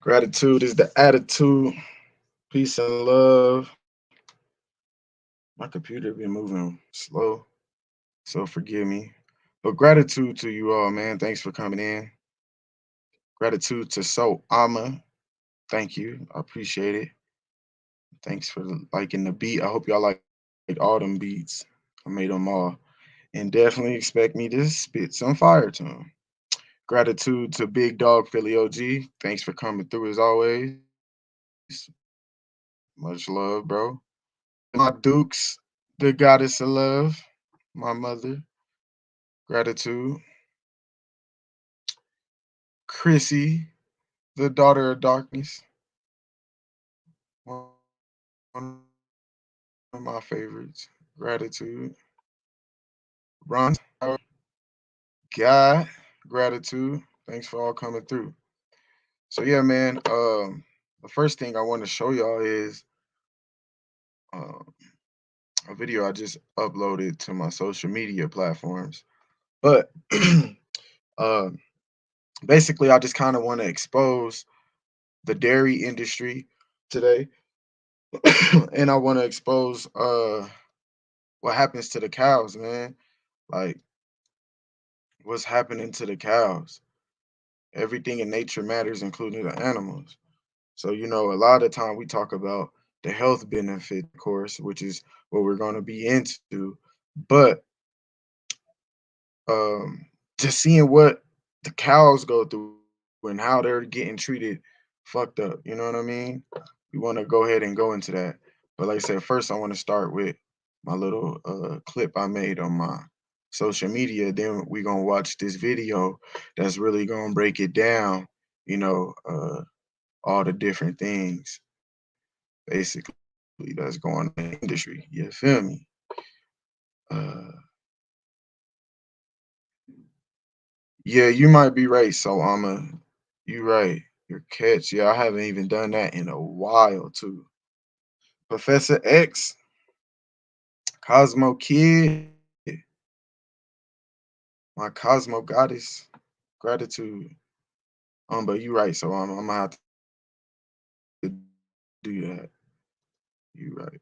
Gratitude is the attitude. Peace and love. My computer been moving slow, so forgive me. But gratitude to you all, man. Thanks for coming in. Gratitude to So Ama. Thank you. I appreciate it. Thanks for liking the beat. I hope y'all like all them beats. I made them all. And definitely expect me to spit some fire to them. Gratitude to Big Dog Philly OG. Thanks for coming through as always. Much love, bro. My Dukes, the goddess of love, my mother. Gratitude. Chrissy, the daughter of darkness. One of my favorites. Gratitude. Ron, God, gratitude. Thanks for all coming through. So yeah, man. The first thing I want to show y'all is um, a video I just uploaded to my social media platforms. But um, basically, I just kind of want to expose the dairy industry today, and I want to expose what happens to the cows, man. Like what's happening to the cows. Everything in nature matters, including the animals. So, a lot of time we talk about the health benefit, of course, which is what we're going to be into. But um, just seeing what the cows go through and how they're getting treated fucked up. You know what I mean? We want to go ahead and go into that. But like I said, first I want to start with my little clip I made on my social media. Then we're gonna watch this video that's really gonna break it down, all the different things basically that's going on in the industry. You feel me? Uh yeah, you might be right. So you right. Your catch. Yeah, I haven't even done that in a while too. Professor X, Cosmo Kid, my Cosmo goddess, gratitude. But you right. So I'm gonna have to do that. You right.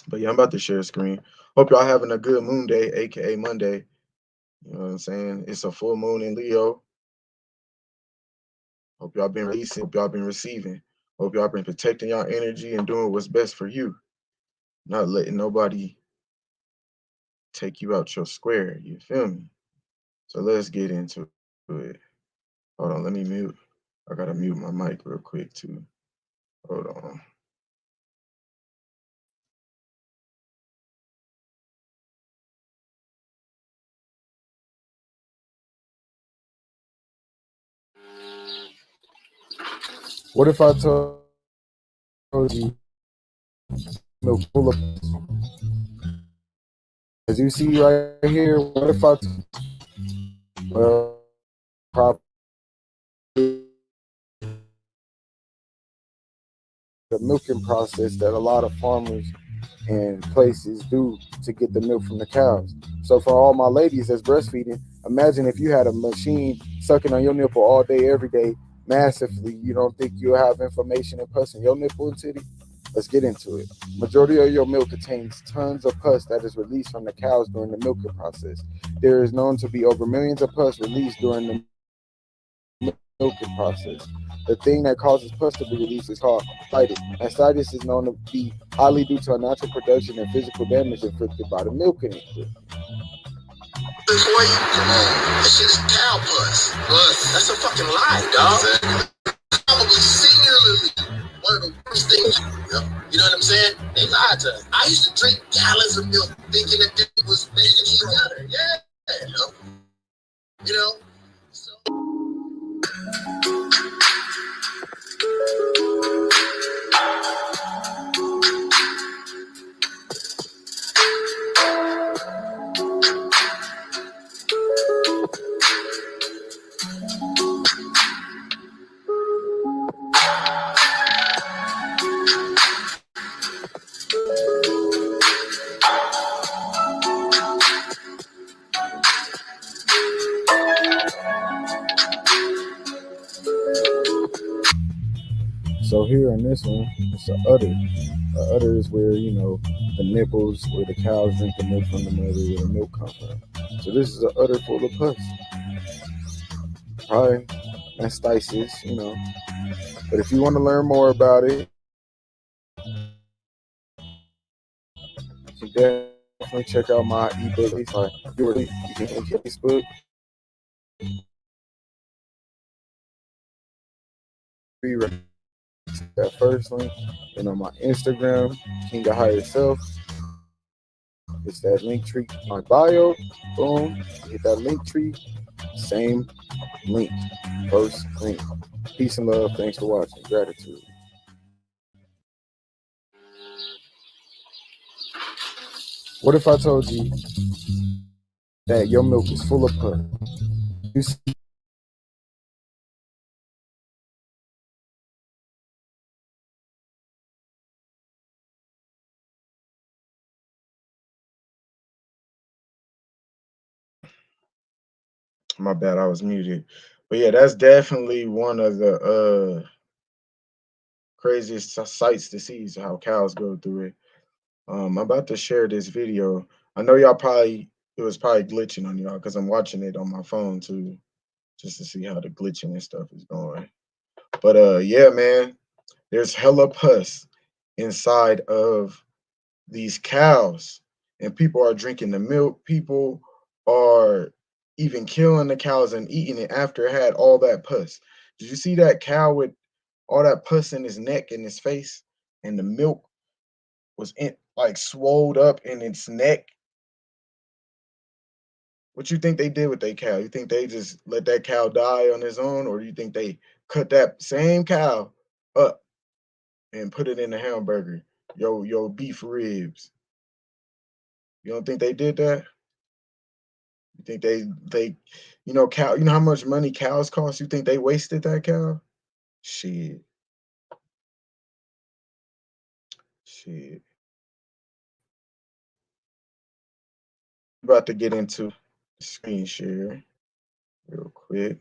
But yeah, I'm about to share a screen. Hope y'all having a good moon day, aka Monday. You know what I'm saying? It's a full moon in Leo. Hope y'all been releasing. Hope y'all been receiving. Hope y'all been protecting y'all energy and doing what's best for you. Not letting nobody take you out your square. You feel me? So let's get into it. Hold on, let me mute. I gotta mute my mic real quick too. Hold on. What if I told you milk full of, as you see right here? What if I well, proper the milking process that a lot of farmers and places do to get the milk from the cows. So for all my ladies that's breastfeeding, imagine if you had a machine sucking on your nipple all day, every day, massively. You don't think you'll have inflammation and pus in your nipple and titty? Let's get into it. Majority of your milk contains tons of pus that is released from the cows during the milking process. There is known to be over millions of pus released during the milking process. The thing that causes pus to be released is called mastitis. Mastitis is known to be highly due to unnatural production and physical damage inflicted by the milking equipment. For you, that shit is cow pus. That's a fucking lie, dog. Exactly. Probably singularly one of the worst things. You know what I'm saying? They lied to us. I used to drink gallons of milk thinking that it was making me better. Yeah, you know. So. So here in this one, it's an udder. A udder is where, the nipples, where the cows drink the milk from the mother, where the milk comes from. So this is an udder full of pus. Probably mastitis. But if you want to learn more about it, you can definitely check out my ebook. You can Facebook. That first link, and on my Instagram, King of Higher Self. It's that link tree, my bio. Boom, hit that link tree. Same link, first link. Peace and love. Thanks for watching. Gratitude. What if I told you that your milk is full of pus? You see, My bad, I was muted. But yeah, that's definitely one of the craziest sights to see is how cows go through it. I'm about to share this video. I know y'all probably it was probably glitching on y'all because I'm watching it on my phone too, just to see how the glitching and stuff is going. But yeah, man, there's hella pus inside of these cows, and people are drinking the milk. People are even killing the cows and eating it after it had all that pus. Did you see that cow with all that pus in his neck and his face, and the milk was in like swelled up in its neck? What you think they did with that cow? You think they just let that cow die on his own, or do you think they cut that same cow up and put it in a hamburger? Yo, beef ribs. You don't think they did that? You think they cow, you know how much money cows cost? You think they wasted that cow? Shit. Shit. About to get into screen share real quick.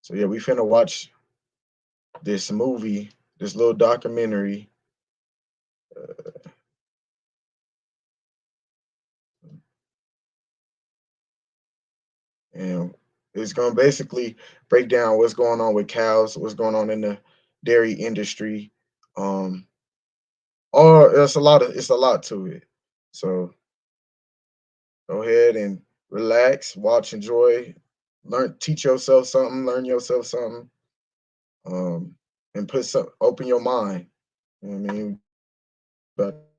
So yeah, we finna watch this movie, this little documentary. Uh, and it's gonna basically break down what's going on with cows, what's going on in the dairy industry. Um, or it's a lot to it. So go ahead and relax, watch, enjoy, learn, teach yourself something, learn yourself something, and open your mind. You know what I mean? But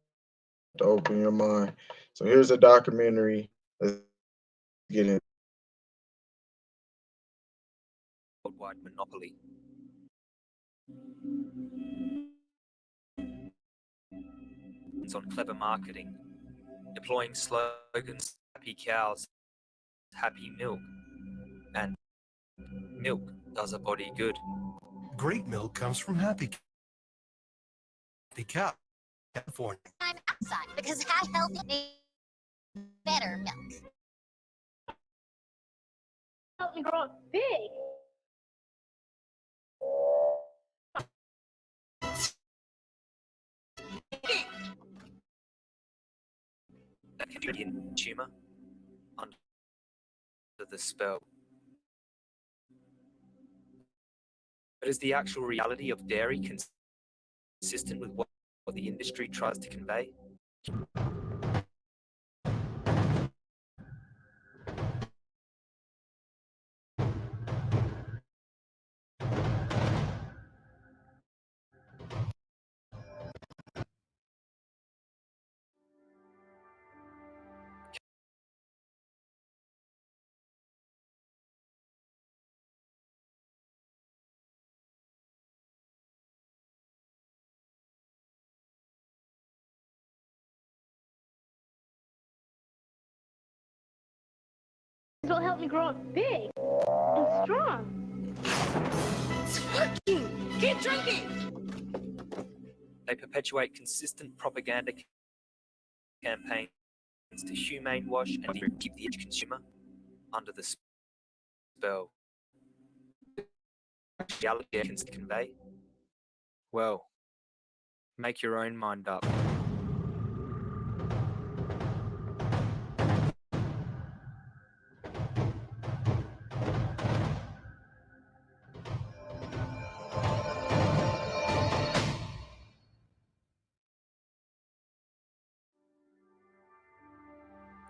to open your mind. So here's a documentary. Let's get in. worldwide monopoly. It's on clever marketing, deploying slogans, happy cows, happy milk, and milk does a body good. Great milk comes from Happy Cow, California. I'm outside because I healthy need better milk. Help me grow up big. That can be in tumor under the spell. But is the actual reality of dairy consistent with what the industry tries to convey? It'll help me grow up big and strong. It's working! Keep drinking! They perpetuate consistent propaganda campaigns to humane wash and keep the consumer under the spell. Reality can convey? Well, make your own mind up.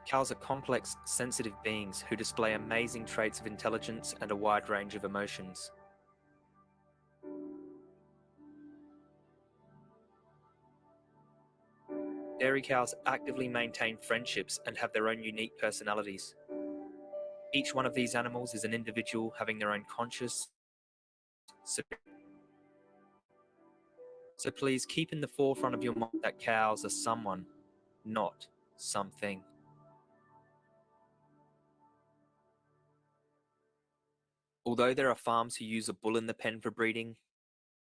Cows are complex, sensitive beings who display amazing traits of intelligence and a wide range of emotions. Dairy cows actively maintain friendships and have their own unique personalities. Each one of these animals is an individual having their own conscious. So please keep in the forefront of your mind that cows are someone, not something. Although there are farms who use a bull in the pen for breeding,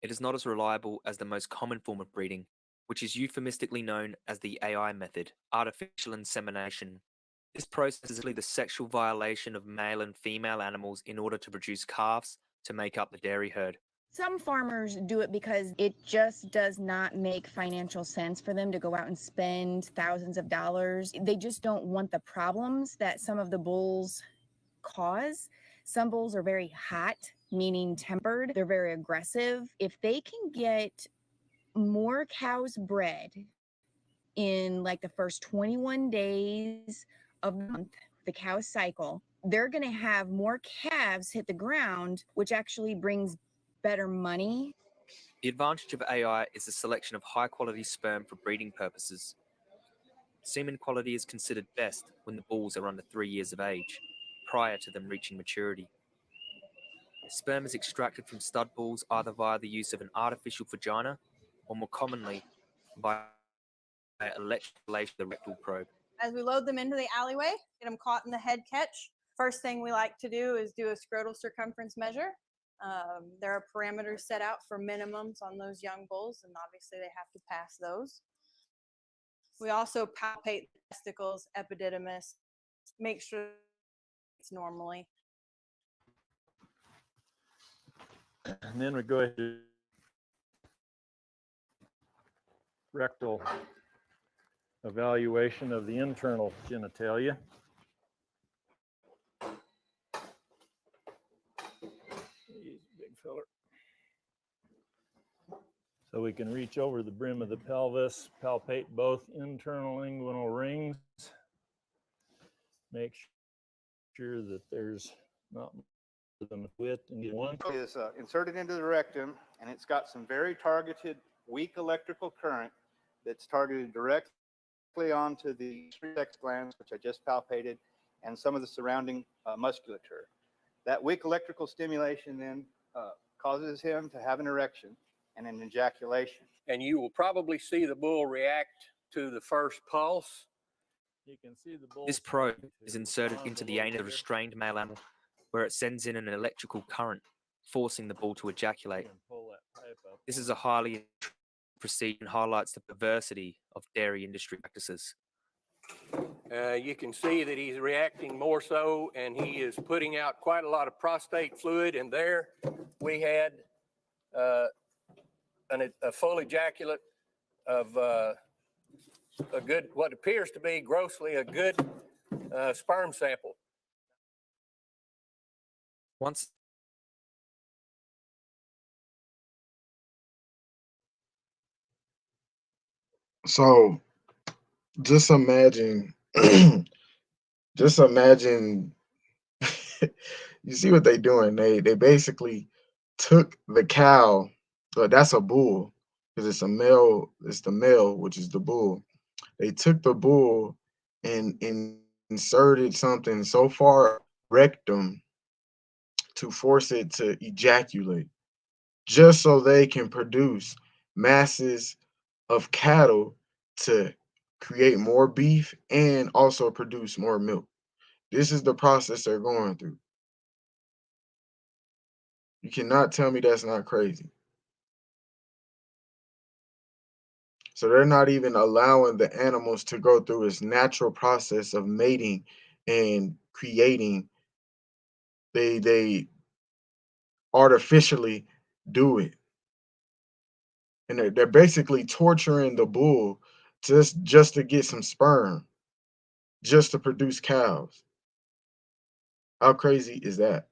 it is not as reliable as the most common form of breeding, which is euphemistically known as the AI method, artificial insemination. This process is really the sexual violation of male and female animals in order to produce calves to make up the dairy herd. Some farmers do it because it just does not make financial sense for them to go out and spend thousands of dollars. They just don't want the problems that some of the bulls cause. Some bulls are very hot, meaning tempered. They're very aggressive. If they can get more cows bred in like the first 21 days of the month, the cow cycle, they're going to have more calves hit the ground, which actually brings better money. The advantage of AI is the selection of high-quality sperm for breeding purposes. Semen quality is considered best when the bulls are under 3 years of age, prior to them reaching maturity. Sperm is extracted from stud bulls either via the use of an artificial vagina or more commonly by electroplation of the rectal probe. As we load them into the alleyway, get them caught in the head catch, first thing we like to do is do a scrotal circumference measure. There are parameters set out for minimums on those young bulls, and obviously they have to pass those. We also palpate the testicles, epididymis, make sure it's normally. And then we go ahead to rectal evaluation of the internal genitalia. He's a big feller. So we can reach over the brim of the pelvis, palpate both internal inguinal rings, make sure that there's not more than width and get one. Is inserted into the rectum, and it's got some very targeted weak electrical current that's targeted directly onto the sex glands, which I just palpated, and some of the surrounding musculature. That weak electrical stimulation then causes him to have an erection and an ejaculation. And you will probably see the bull react to the first pulse. You can see the bull. This probe is inserted into the anus of a restrained male animal, where it sends in an electrical current, forcing the bull to ejaculate. This is a highly procedure and highlights the perversity of dairy industry practices. You can see that he's reacting more so, and he is putting out quite a lot of prostate fluid. And there we had a full ejaculate of a good, what appears to be grossly a good sperm sample. Once So just imagine, just imagine. You see what they doing? They basically took the cow. That's a bull because it's a male. It's the male, which is the bull. They took the bull and inserted something so far rectum to force it to ejaculate, just so they can produce masses of cattle to create more beef and also produce more milk. This is the process they're going through. You cannot tell me that's not crazy. So they're not even allowing the animals to go through its natural process of mating and creating. They artificially do it. And they're basically torturing the bull just to get some sperm, just to produce cows. How crazy is that?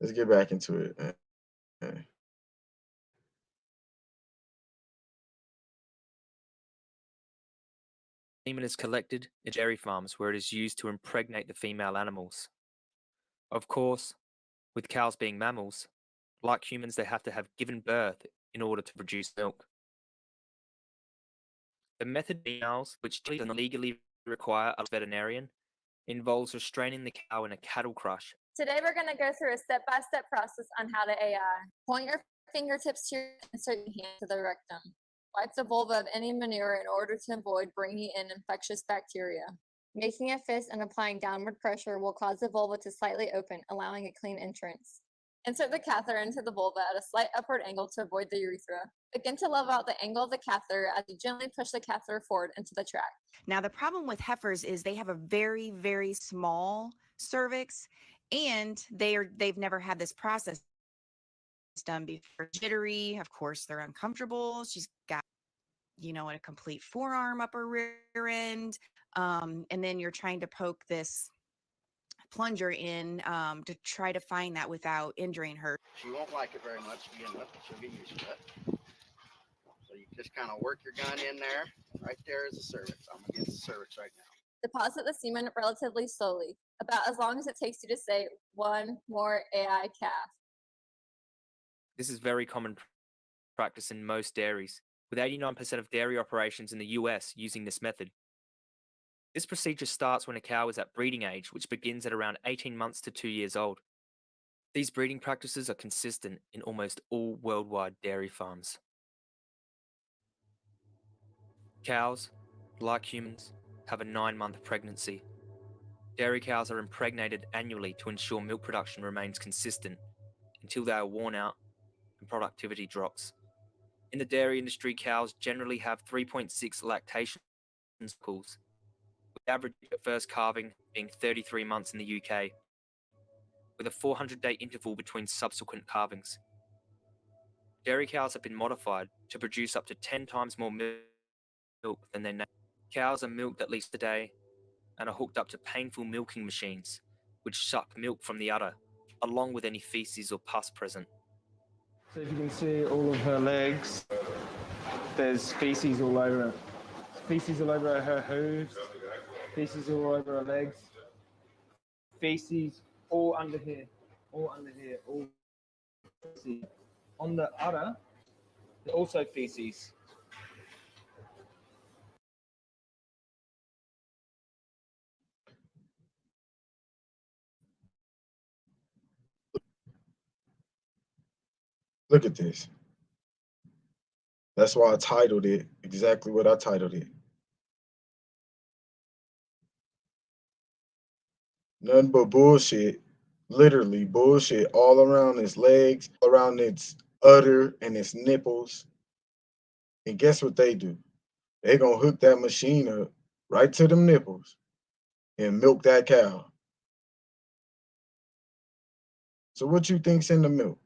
Let's get back into it, man. semen is collected in dairy farms where it is used to impregnate the female animals. Of course, with cows being mammals, like humans, they have to have given birth in order to produce milk. The method of cows, which does not legally require a veterinarian, involves restraining the cow in a cattle crush. Today we're going to go through a step-by-step process on how to AI. Point your fingertips to your insert your hand to the rectum. Wipe the vulva of any manure in order to avoid bringing in infectious bacteria. Making a fist and applying downward pressure will cause the vulva to slightly open, allowing a clean entrance. Insert the catheter into the vulva at a slight upward angle to avoid the urethra. Begin to level out the angle of the catheter as you gently push the catheter forward into the tract. Now, the problem with heifers is they have a very, very small cervix, and they've never had this process done before. Jittery, of course, they're uncomfortable. She's got, a complete forearm up her rear end. And then you're trying to poke this plunger in to try to find that without injuring her. She won't like it very much to begin with. She'll get used to it. So you just kind of work your gun in there. Right there is the cervix. I'm against the cervix right now. Deposit the semen relatively slowly, about as long as it takes you to say one more AI calf. This is very common practice in most dairies, with 89% of dairy operations in the US using this method. This procedure starts when a cow is at breeding age, which begins at around 18 months to 2 years old. These breeding practices are consistent in almost all worldwide dairy farms. Cows, like humans, have a 9-month pregnancy. Dairy cows are impregnated annually to ensure milk production remains consistent until they are worn out and productivity drops. In the dairy industry, cows generally have 3.6 lactation cycles, with the average at first calving being 33 months in the UK, with a 400-day interval between subsequent calvings. Dairy cows have been modified to produce up to 10 times more milk than their neighbors. Cows are milked at least a day and are hooked up to painful milking machines, which suck milk from the udder, along with any feces or pus present. So if you can see all of her legs, there's feces all over her. Feces all over her hooves, feces all over her legs, feces all under here, all feces. On the udder, there's also feces. Look at this. That's why I titled it exactly what I titled it. Nothing but bullshit. Literally bullshit all around its legs, around its udder and its nipples. And guess what they do? They gonna hook that machine up right to them nipples and milk that cow. So what you think's in the milk?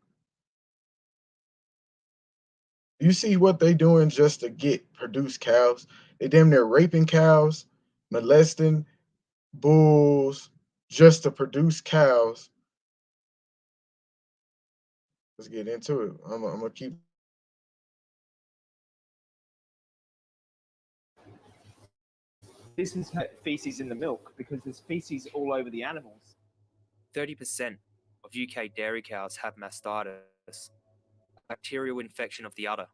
You see what they doing just to produce cows? They damn near raping cows, molesting bulls just to produce cows. Let's get into it. I'm gonna keep. This is feces in the milk because there's feces all over the animals. 30% of UK dairy cows have mastitis, a bacterial infection of the udder.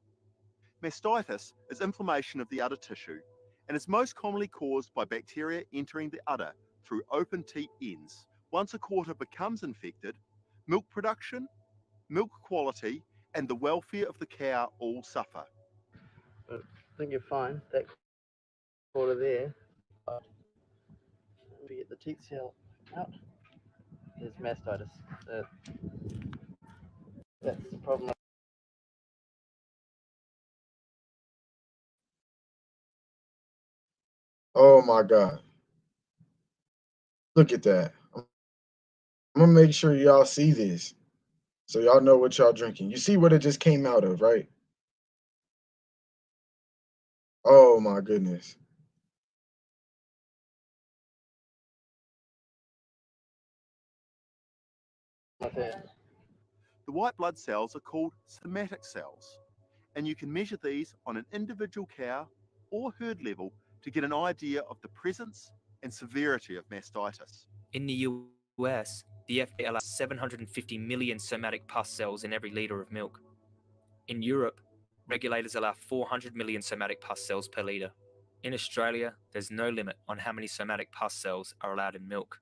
Mastitis is inflammation of the udder tissue and is most commonly caused by bacteria entering the udder through open teat ends. Once a quarter becomes infected, milk production, milk quality, and the welfare of the cow all suffer. But I think you're fine. That quarter there. We get the teat cell out. There's mastitis. That's the problem. Oh my God. Look at that. I'm gonna make sure y'all see this so y'all know what y'all drinking. You see what it just came out of, right? Oh my goodness. The white blood cells are called somatic cells, and you can measure these on an individual cow or herd level to get an idea of the presence and severity of mastitis. In the US, the FDA allows 750 million somatic pus cells in every litre of milk. In Europe, regulators allow 400 million somatic pus cells per litre. In Australia, there's no limit on how many somatic pus cells are allowed in milk.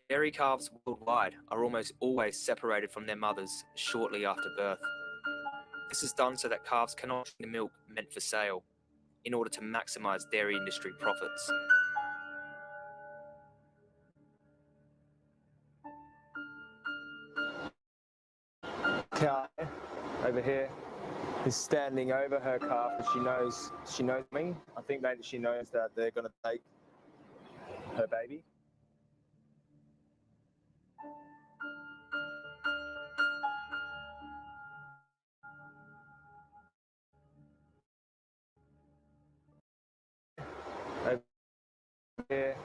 Dairy calves worldwide are almost always separated from their mothers shortly after birth. This is done so that calves cannot drink the milk meant for sale, in order to maximize dairy industry profits. Cow over here is standing over her calf, and she knows me. I think maybe she knows that they're going to take her baby. Over here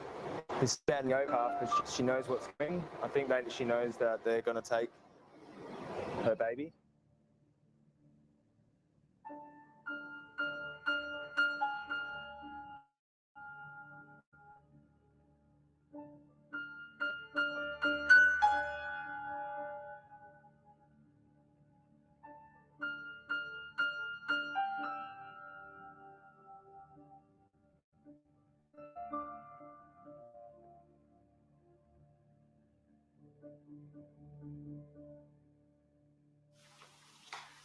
is standing over her calf, and she knows what's coming. I think maybe she knows that they're going to take her baby.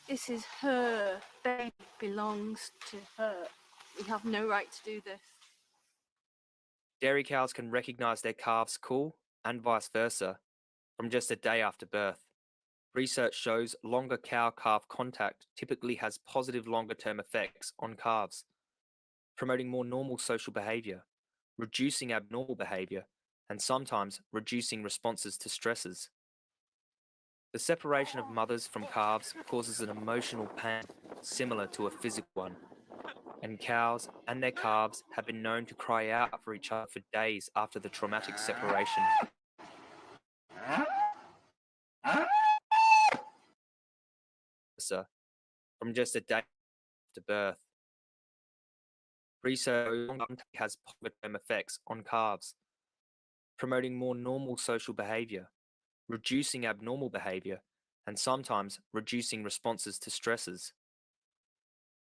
This is her baby, belongs to her. We have no right to do this. Dairy cows can recognize their calves' call, and vice versa, from just a day after birth. Research shows longer cow-calf contact typically has positive longer-term effects on calves, promoting more normal social behavior, reducing abnormal behavior, and sometimes reducing responses to stresses. The separation of mothers from calves causes an emotional pain similar to a physical one, and cows and their calves have been known to cry out for each other for days after the traumatic separation. From just a day after birth. Research has long-term effects on calves, promoting more normal social behavior, reducing abnormal behavior, and sometimes reducing responses to stresses.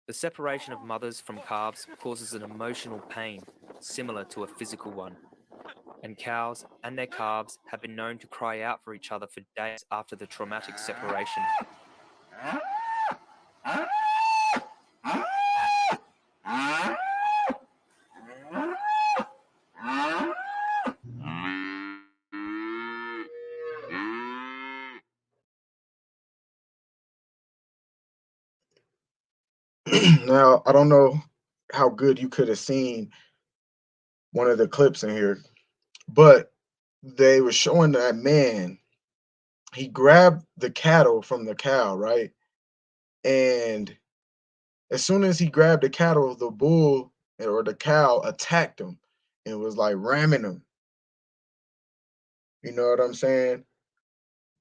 The separation of mothers from calves causes an emotional pain similar to a physical one, and cows and their calves have been known to cry out for each other for days after the traumatic separation. Now, I don't know how good you could have seen one of the clips in here, but they were showing that man, he grabbed the cattle from the cow, right? And as soon as he grabbed the cattle, the bull or the cow attacked him and was like ramming him. You know what I'm saying?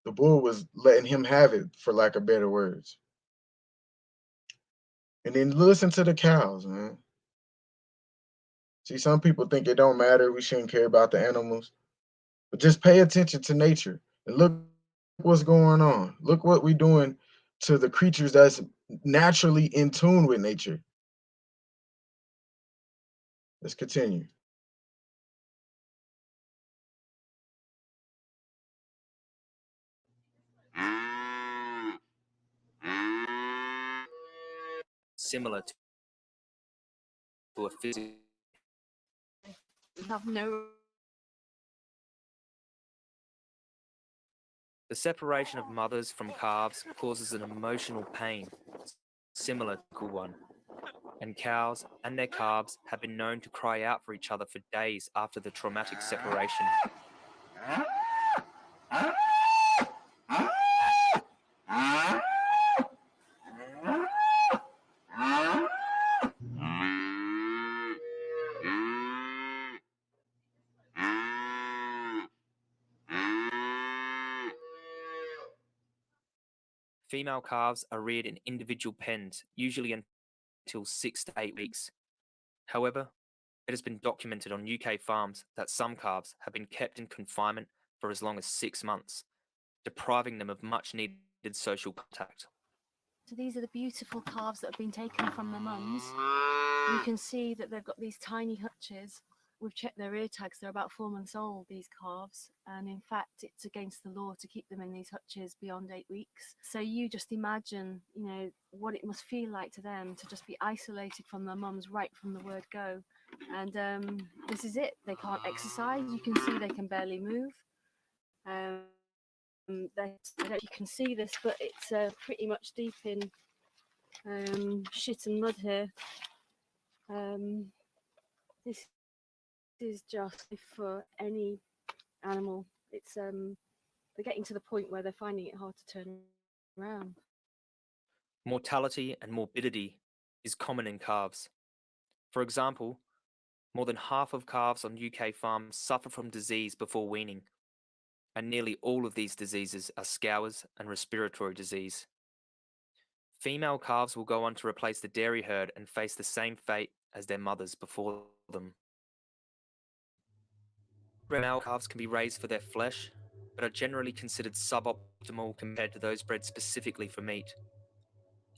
The bull was letting him have it, for lack of better words. And then listen to the cows, man. See, some people think it don't matter. We shouldn't care about the animals. But just pay attention to nature and look what's going on. Look what we're doing to the creatures that's naturally in tune with nature. Let's continue. Similar to a physical. Have no. The separation of mothers from calves causes an emotional pain similar to one, and cows and their calves have been known to cry out for each other for days after the traumatic separation. Female calves are reared in individual pens, usually until 6 to 8 weeks. However, it has been documented on UK farms that some calves have been kept in confinement for as long as 6 months, depriving them of much needed social contact. So these are the beautiful calves that have been taken from their mums. You can see that they've got these tiny hutches. We've checked their ear tags. They're about 4 months old, these calves. And in fact, it's against the law to keep them in these hutches beyond 8 weeks. So you just imagine, you know, what it must feel like to them to just be isolated from their mums right from the word go. And this is it. They can't exercise. You can see they can barely move. I don't know if you can see this, but it's pretty much deep in shit and mud here. This is just for any animal. It's they're getting to the point where they're finding it hard to turn around. Mortality and morbidity is common in calves. For example, more than half of calves on UK farms suffer from disease before weaning, and nearly all of these diseases are scours and respiratory disease. Female calves will go on to replace the dairy herd and face the same fate as their mothers before them. Male calves can be raised for their flesh, but are generally considered suboptimal compared to those bred specifically for meat.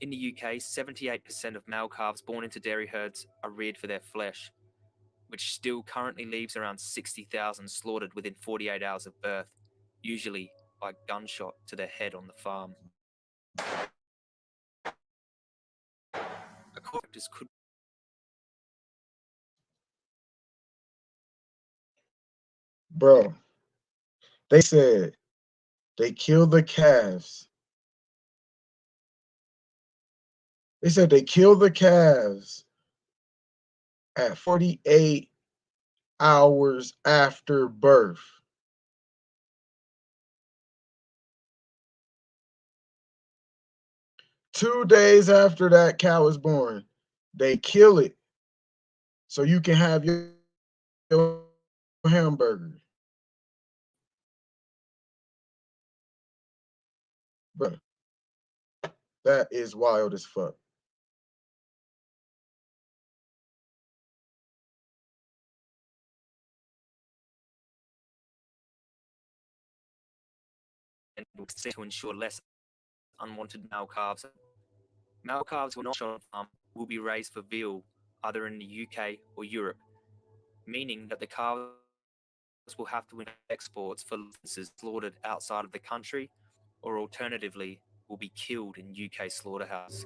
In the UK, 78% of male calves born into dairy herds are reared for their flesh, which still currently leaves around 60,000 slaughtered within 48 hours of birth, usually by gunshot to their head on the farm. Could Bro, they said they killed the calves. They said they killed the calves at 48 hours after birth. 2 days after that cow is born, they kill it so you can have your hamburger. Bruh, that is wild as fuck. And to ensure less unwanted male calves. Male calves will not shot on farm will be raised for veal, either in the UK or Europe, meaning that the calves will have to exports for licenses slaughtered outside of the country, or alternatively will be killed in UK slaughterhouses.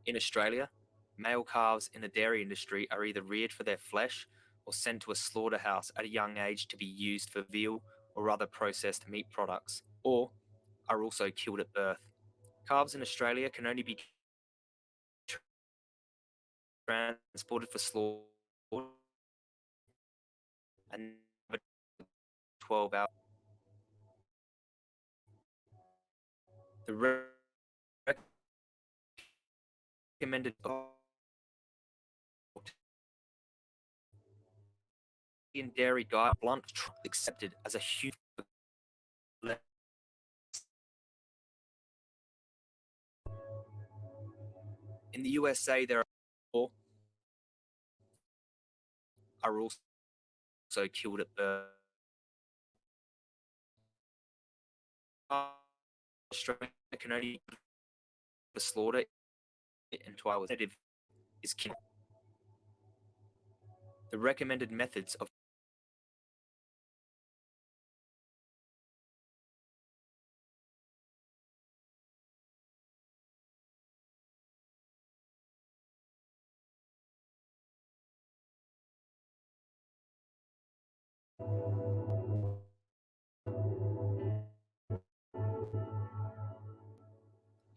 In Australia, male calves in the dairy industry are either reared for their flesh or sent to a slaughterhouse at a young age to be used for veal or other processed meat products, or are also killed at birth. Calves in Australia can only be transported for slaughter and 12 hours. The recommended in dairy diet blunt accepted as a huge in the USA there are also killed at birth. Australia can only for slaughter into our is killing. The recommended methods of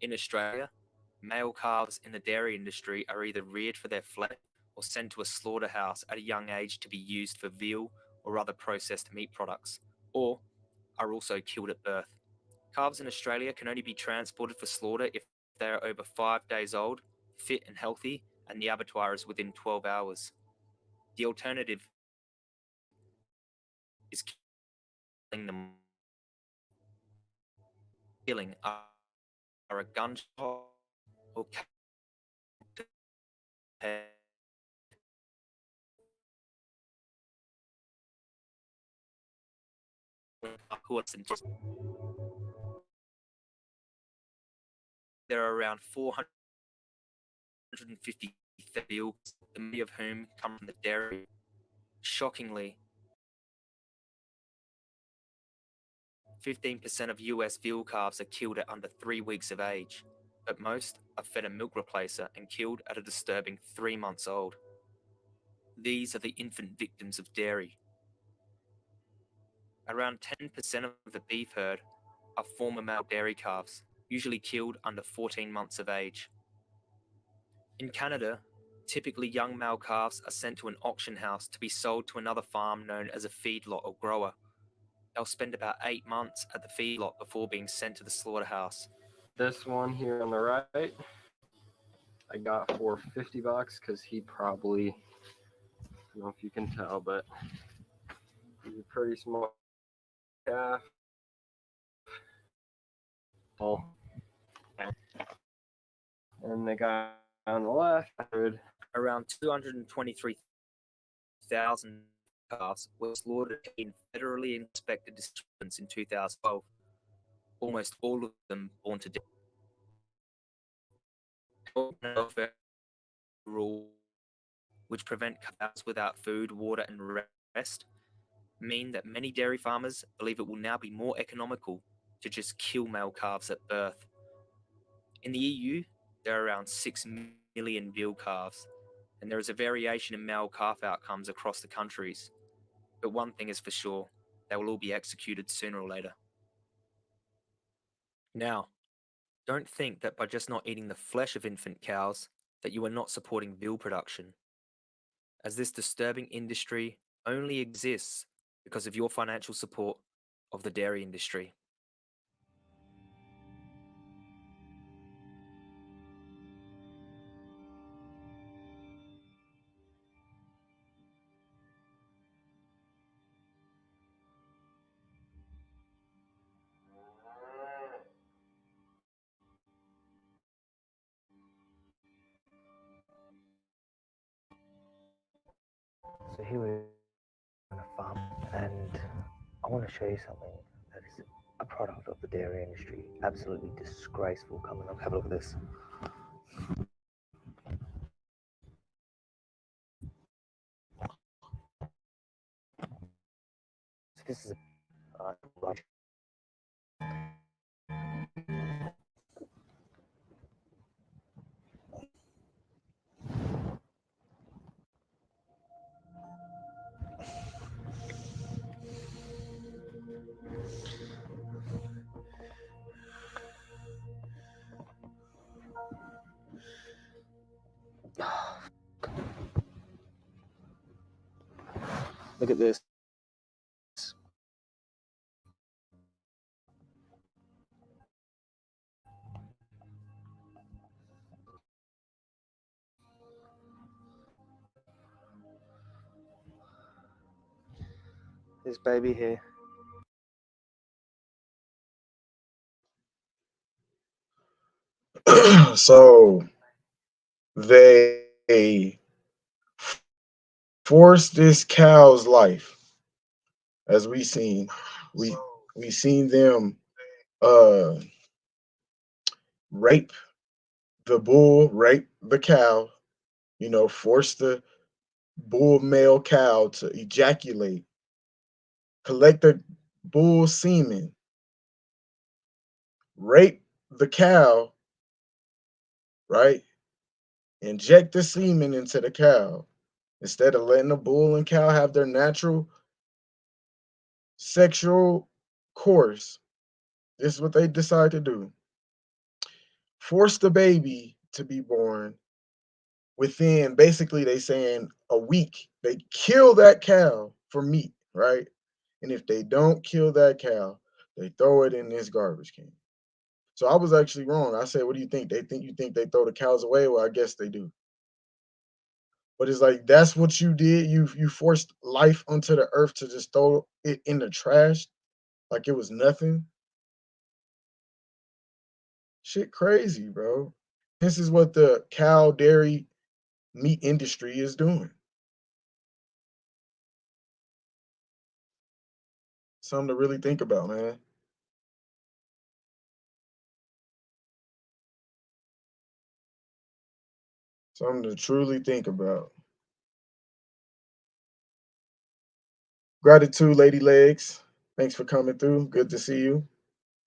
in Australia, male calves in the dairy industry are either reared for their flesh or sent to a slaughterhouse at a young age to be used for veal or other processed meat products, or are also killed at birth. Calves in Australia can only be transported for slaughter if they are over 5 days old, fit and healthy, and the abattoir is within 12 hours. The alternative is killing them. Killing are a gunshot or head. There are around 450 veal, many of whom come from the dairy. Shockingly, 15% of US veal calves are killed at under 3 weeks of age, but most are fed a milk replacer and killed at a disturbing 3 months old. These are the infant victims of dairy. Around 10% of the beef herd are former male dairy calves, usually killed under 14 months of age. In Canada, typically young male calves are sent to an auction house to be sold to another farm known as a feedlot or grower. They'll spend about 8 months at the feedlot before being sent to the slaughterhouse. This one here on the right, I got for $50 because he probably, I don't know if you can tell, but he's a pretty small calf. And the guy on the left, around 223,000 calves were slaughtered in federally inspected distributions in 2012. Almost all of them born to death. Rules which prevent cows without food, water, and rest mean that many dairy farmers believe it will now be more economical to just kill male calves at birth. In the EU, there are around 6 million veal calves, and there is a variation in male calf outcomes across the countries. But one thing is for sure, they will all be executed sooner or later. Now, don't think that by just not eating the flesh of infant cows, that you are not supporting veal production, as this disturbing industry only exists because of your financial support of the dairy industry. So here we're on a farm, and I want to show you something that is a product of the dairy industry. Absolutely disgraceful. Coming up, have a look at this. So this is a large. Look at this. This baby here. So they forced this cow's life, as we seen. We seen them rape the bull, rape the cow, force the bull male cow to ejaculate, collect the bull semen, rape the cow, right? Inject the semen into the cow instead of letting the bull and cow have their natural sexual course. This is what they decide to do. Force the baby to be born within, basically they saying, a week. They kill that cow for meat, right? And if they don't kill that cow, they throw it in this garbage can. So I was actually wrong. I said, what do you think? You think they throw the cows away? Well, I guess they do. But it's like, that's what you did. You forced life onto the earth to just throw it in the trash like it was nothing. Shit crazy, bro. This is what the cow dairy meat industry is doing. Something to really think about, man. Something to truly think about. Gratitude, Lady Legs. Thanks for coming through. Good to see you.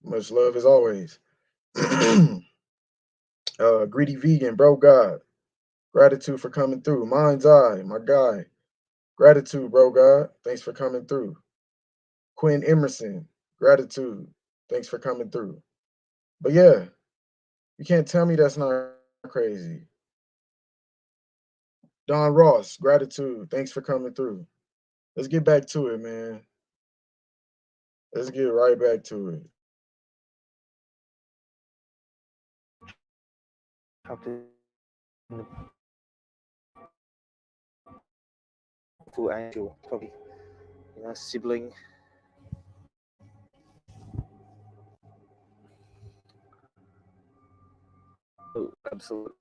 Much love as always. Greedy Vegan, bro God. Gratitude for coming through. Mind's Eye, my guy. Gratitude, bro God. Thanks for coming through. Quinn Emerson, gratitude. Thanks for coming through. But yeah, you can't tell me that's not crazy. Don Ross, gratitude. Thanks for coming through. Let's get back to it, man. Let's get right back to it. Full angel, probably, sibling. Oh, absolutely.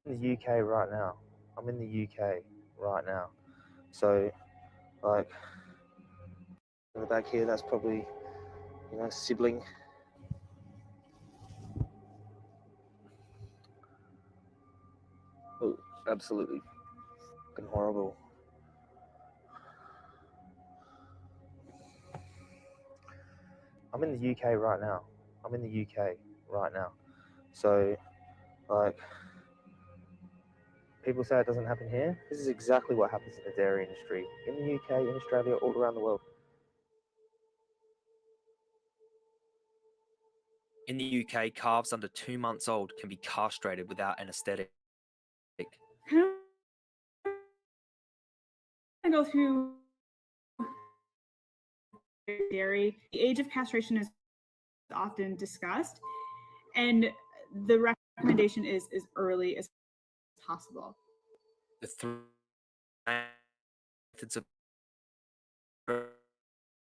In the UK right now. I'm in the UK right now. So, like, in the back here, that's probably, sibling. Oh, absolutely. Fucking horrible. I'm in the UK right now. I'm in the UK right now. So, like, people say it doesn't happen here. This is exactly what happens in the dairy industry in the UK, in Australia, all around the world. In the UK, calves under 2 months old can be castrated without anaesthetic. Can I go through dairy? The age of castration is often discussed, and the recommendation is as early as possible. The three methods of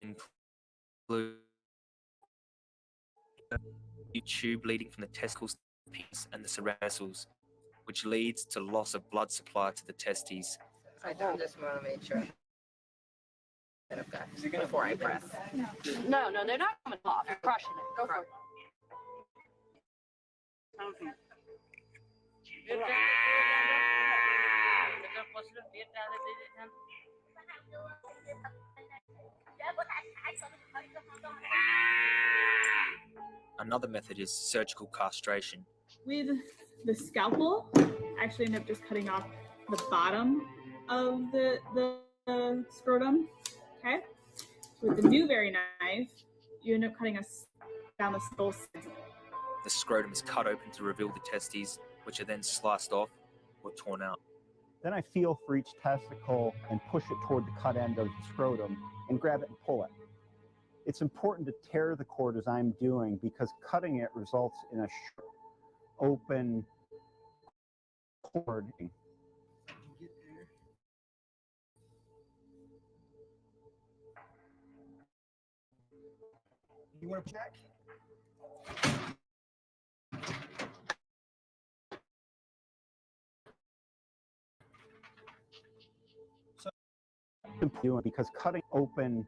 include tube leading from the testicles to the penis and the cerebellum, which leads to loss of blood supply to the testes. I just want to make sure that I've got before I press. No, they're not coming off. You're crushing it. Go for it. Okay. Another method is surgical castration. With the scalpel, I actually end up just cutting off the bottom of the scrotum. Okay. With the Newberry knife, you end up cutting down the skull. The scrotum is cut open to reveal the testes, which are then sliced off or torn out. Then I feel for each testicle and push it toward the cut end of the scrotum and grab it and pull it. It's important to tear the cord as I'm doing because cutting it results in a sharp, open cord. You want to check? Doing because cutting open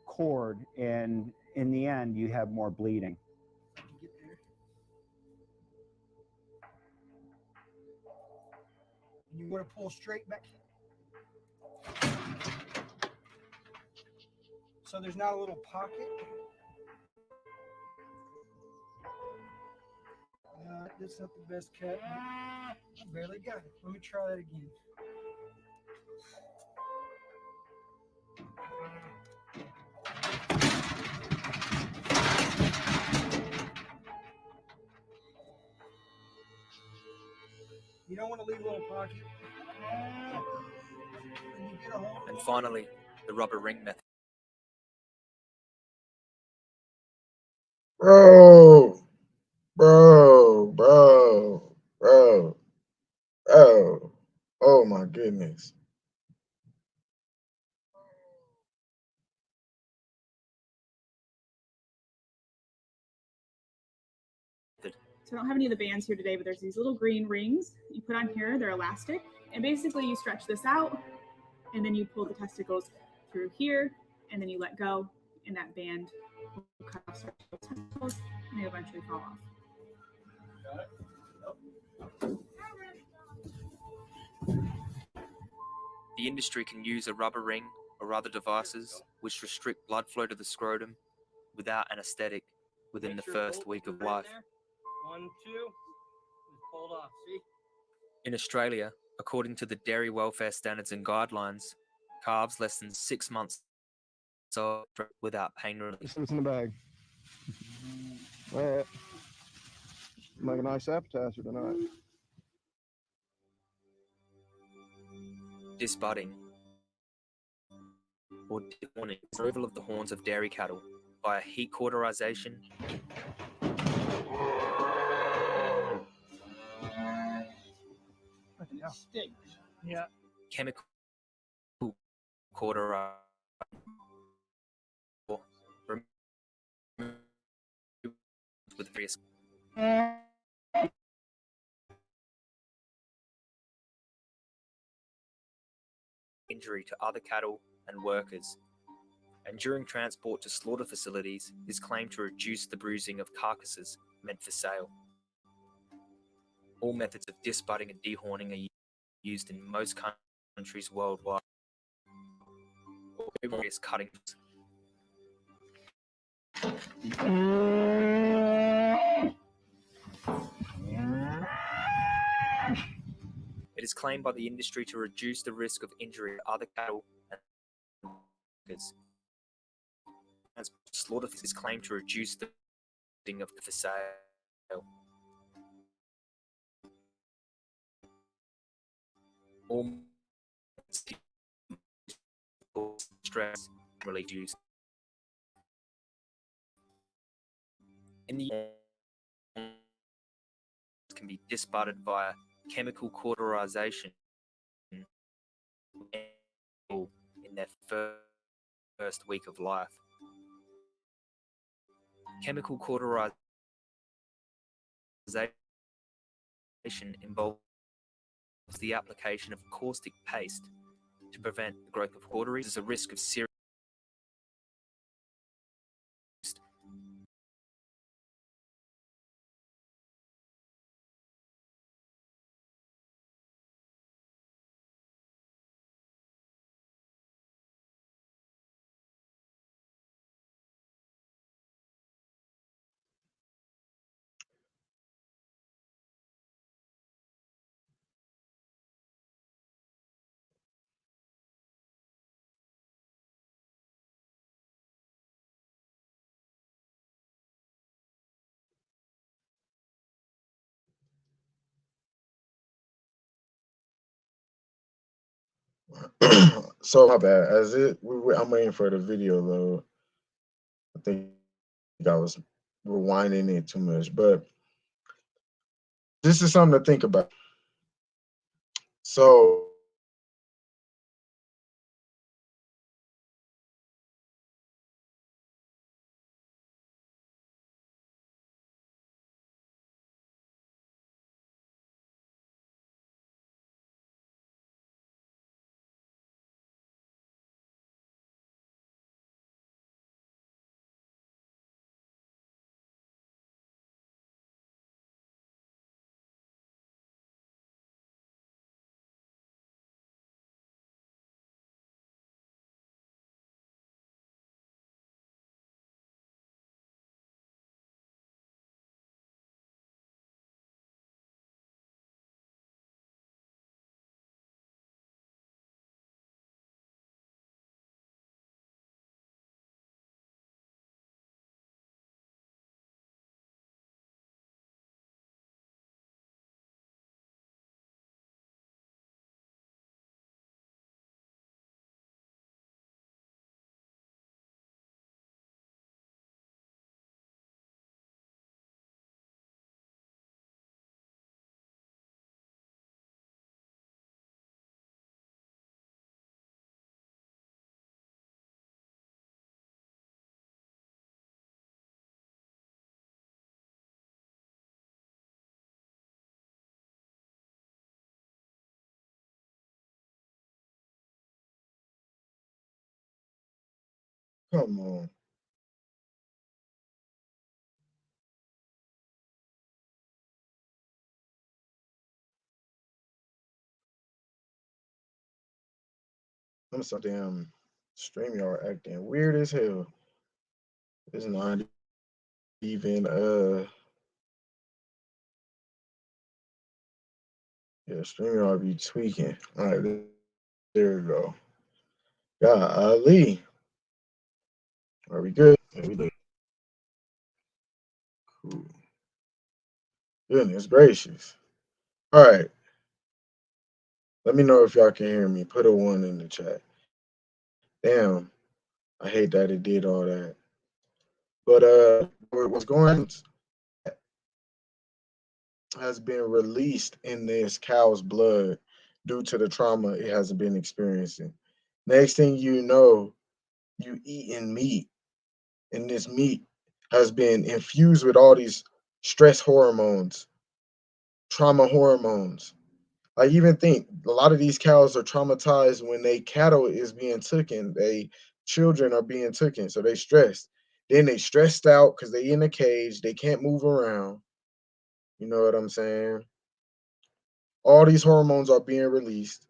cord and in the end you have more bleeding. You want to pull straight back. So there's not a little pocket. That's not the best cut. I barely got it. Let me try that again. You don't want to leave a little pocket. And finally, the rubber ring method. Bro. Oh my goodness. So I don't have any of the bands here today, but there's these little green rings you put on here. They're elastic. And basically you stretch this out and then you pull the testicles through here and then you let go and that band will cut off the testicles and they eventually fall off. The industry can use a rubber ring or other devices which restrict blood flow to the scrotum without anesthetic within the first week of life. 1, 2, pulled off, see? In Australia, according to the Dairy Welfare Standards and Guidelines, calves less than 6 months old without pain relief. What's in the bag? Well, make a nice appetizer tonight. Disbudding or dehorning is removal of the horns of dairy cattle via heat cauterization, Yeah. chemical cauterization, with various injury to other cattle and workers, and during transport to slaughter facilities is claimed to reduce the bruising of carcasses meant for sale. All methods of disbudding and dehorning are used in most countries worldwide. Various cuttings. It is claimed by the industry to reduce the risk of injury to other cattle and workers. Slaughter is claimed to reduce the of for sale. All stress relief juice. In the can be discarded via chemical cauterization in their first week of life. Chemical cauterization involves the application of caustic paste to prevent the growth of cauteries. There's a risk of serious So my bad. I'm waiting for the video load. I think I was rewinding it too much, but this is something to think about. So come on. I'm so damn StreamYard acting weird as hell. It's not even yeah, StreamYard be tweaking. All right, there we go. Ali. Are we good? Yeah, we good. Cool. Goodness gracious. All right. Let me know if y'all can hear me. Put a 1 in the chat. Damn. I hate that it did all that. But what's going on has been released in this cow's blood due to the trauma it has been experiencing. Next thing you know, you eating meat, and this meat has been infused with all these stress hormones, trauma hormones. I even think a lot of these cows are traumatized when they cattle is being taken. They children are being taken, so they stressed. Then they stressed out because they in a cage. They can't move around. You know what I'm saying? All these hormones are being released.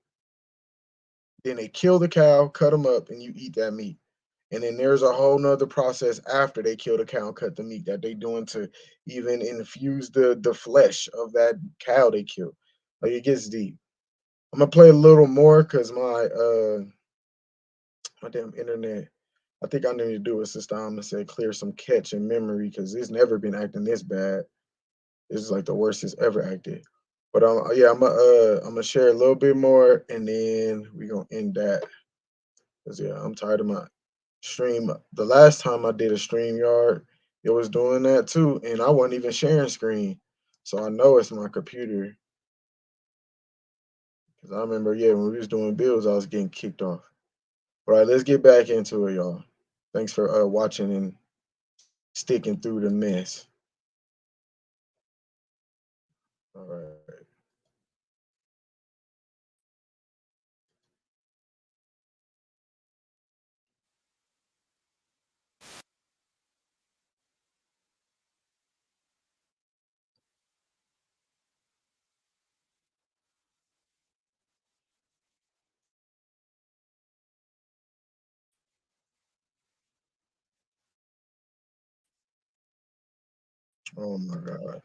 Then they kill the cow, cut them up, and you eat that meat. And then there's a whole nother process after they kill the cow and cut the meat that they doing to even infuse the flesh of that cow they killed. Like it gets deep. I'm gonna play a little more because my damn internet I think I need to do a system and say clear some catch in memory because it's never been acting this bad. This is like the worst it's ever acted. But yeah, I'm gonna share a little bit more and then we gonna end that. Cause yeah, I'm tired of my stream. The last time I did a stream yard, it was doing that too, and I wasn't even sharing screen. So I know it's my computer. Cause I remember, yeah, when we was doing builds, I was getting kicked off. All right, let's get back into it, y'all. Thanks for watching and sticking through the mess. All right. Oh my God.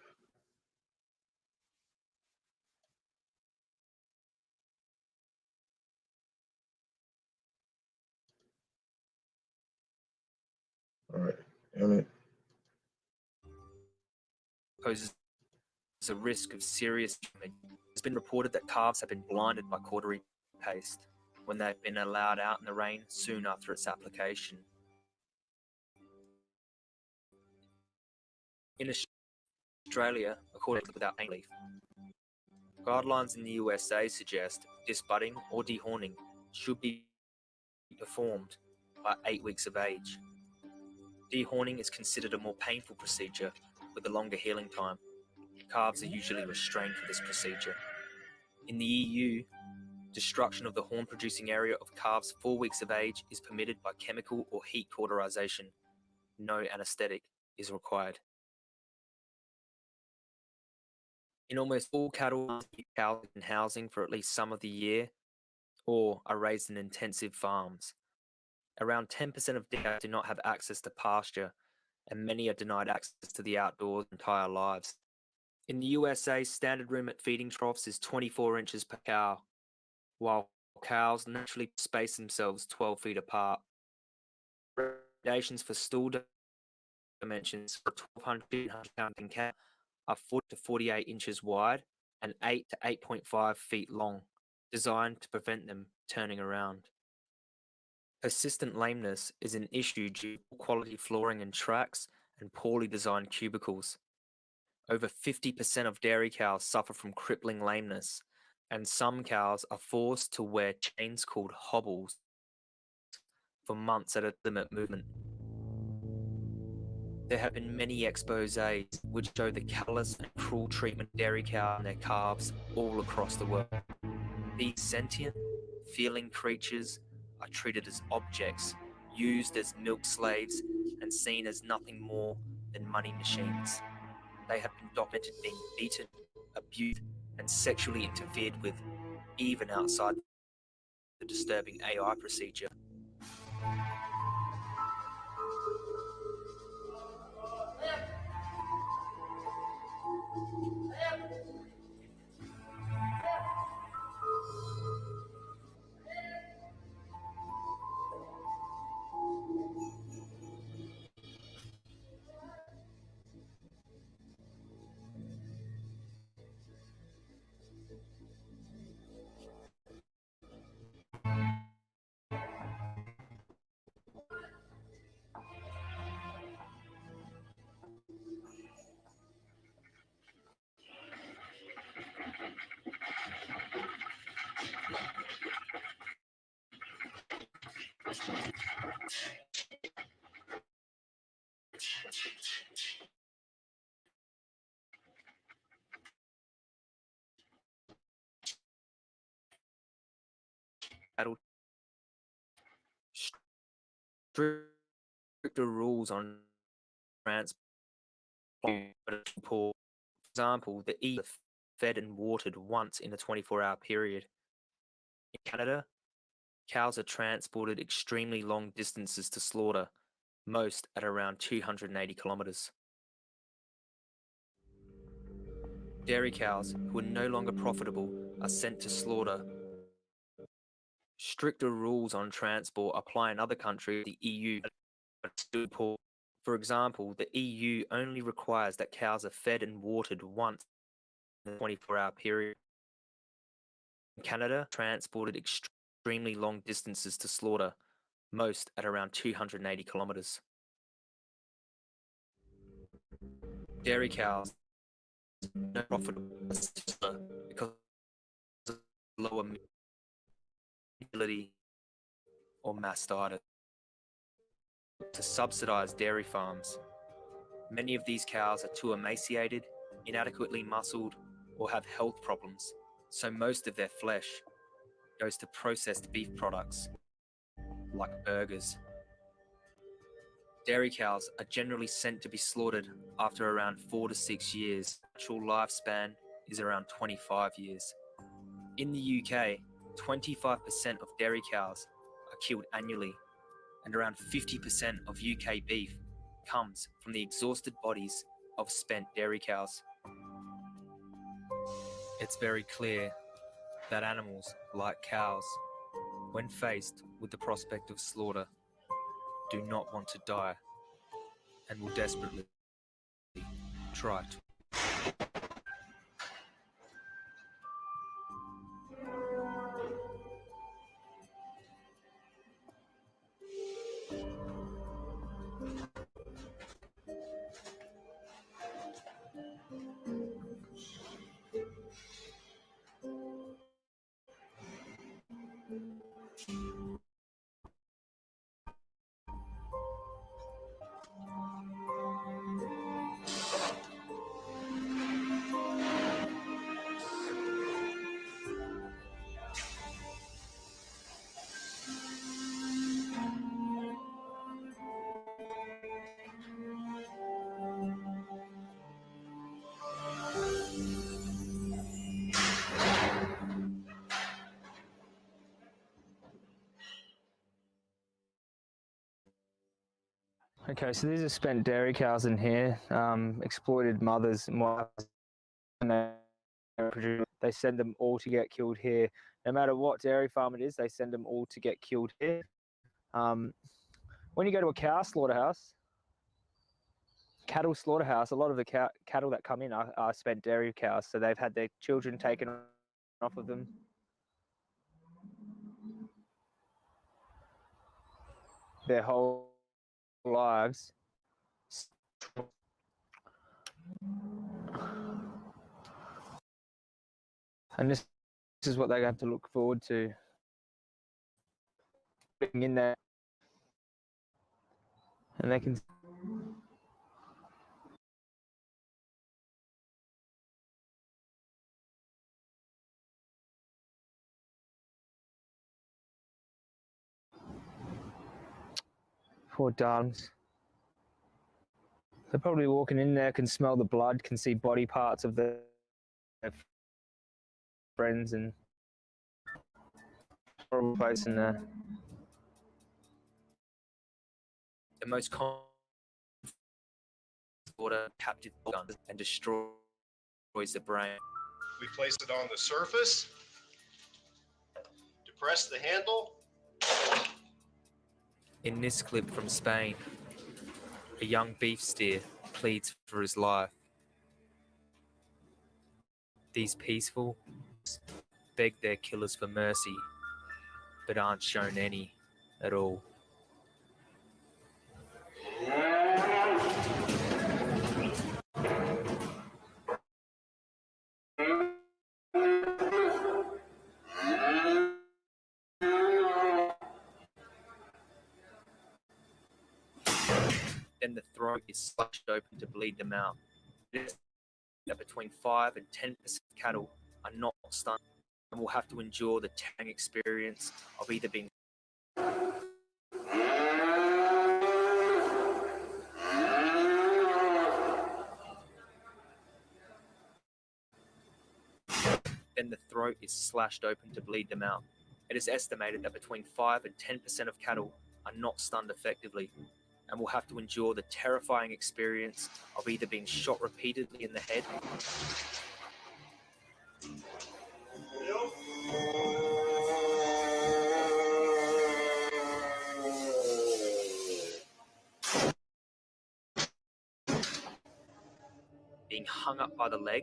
All right. Damn it. Poses a risk of serious damage. It's been reported that calves have been blinded by cautery paste when they've been allowed out in the rain soon after its application. In Australia, according to Without Pain Leaf, guidelines in the USA suggest disbudding or dehorning should be performed by 8 weeks of age. Dehorning is considered a more painful procedure with a longer healing time. Calves are usually restrained for this procedure. In the EU, destruction of the horn-producing area of calves 4 weeks of age is permitted by chemical or heat cauterization. No anesthetic is required. In almost all cattle, cows in housing for at least some of the year or are raised in intensive farms. Around 10% of cows do not have access to pasture, and many are denied access to the outdoors their entire lives. In the USA, standard room at feeding troughs is 24 inches per cow, while cows naturally space themselves 12 feet apart. Recommendations for stool dimensions for 1,200 pound cow are 40 to 48 inches wide and 8 to 8.5 feet long, designed to prevent them turning around. Persistent lameness is an issue due to quality flooring and tracks and poorly designed cubicles. Over 50% of dairy cows suffer from crippling lameness, and some cows are forced to wear chains called hobbles for months at a limit movement. There have been many exposés which show the callous and cruel treatment of dairy cows and their calves all across the world. These sentient, feeling creatures are treated as objects, used as milk slaves, and seen as nothing more than money machines. They have been documented being beaten, abused, and sexually interfered with, even outside the disturbing AI procedure. Stricter rules on transport. For example, the E fed and watered once in a 24-hour period. In Canada, cows are transported extremely long distances to slaughter, most at around 280 kilometers. Dairy cows who are no longer profitable are sent to slaughter Stricter rules on transport apply in other countries, the EU, but still poor. For example, the EU only requires that cows are fed and watered once in a 24-hour period. In Canada, transported extremely long distances to slaughter, most at around 280 kilometers. Dairy cows are not profitable because of lower mobility or mastitis. To subsidize dairy farms, many of these cows are too emaciated, inadequately muscled, or have health problems, so most of their flesh goes to processed beef products like burgers. Dairy cows are generally sent to be slaughtered after around 4 to 6 years. Natural lifespan is around 25 years. In the UK, 25% of dairy cows are killed annually, and around 50% of UK beef comes from the exhausted bodies of spent dairy cows. It's very clear that animals, like cows, when faced with the prospect of slaughter, do not want to die and will desperately try to. Okay, so these are spent dairy cows in here, exploited mothers and wives, and they send them all to get killed here. No matter what dairy farm it is, they send them all to get killed here. When you go to a cow slaughterhouse, cattle slaughterhouse, a lot of the cattle that come in are spent dairy cows, so they've had their children taken off of them. Their whole lives. And this is what they have to look forward to. Being in there, and they can poor darlings. They're probably walking in there, can smell the blood, can see body parts of their friends, and horrible place in there. The most common slaughter captive guns and destroys the brain. We place it on the surface, depress the handle. In this clip from Spain, a young beef steer pleads for his life. These peaceful beg their killers for mercy, but aren't shown any at all. Then the throat is slashed open to bleed them out. That between 5 and 10% of cattle are not stunned and will have to endure the tearing experience of either being then the throat is slashed open to bleed them out. It is estimated that between 5 and 10% of cattle are not stunned effectively and will have to endure the terrifying experience of either being shot repeatedly in the head being hung up by the leg,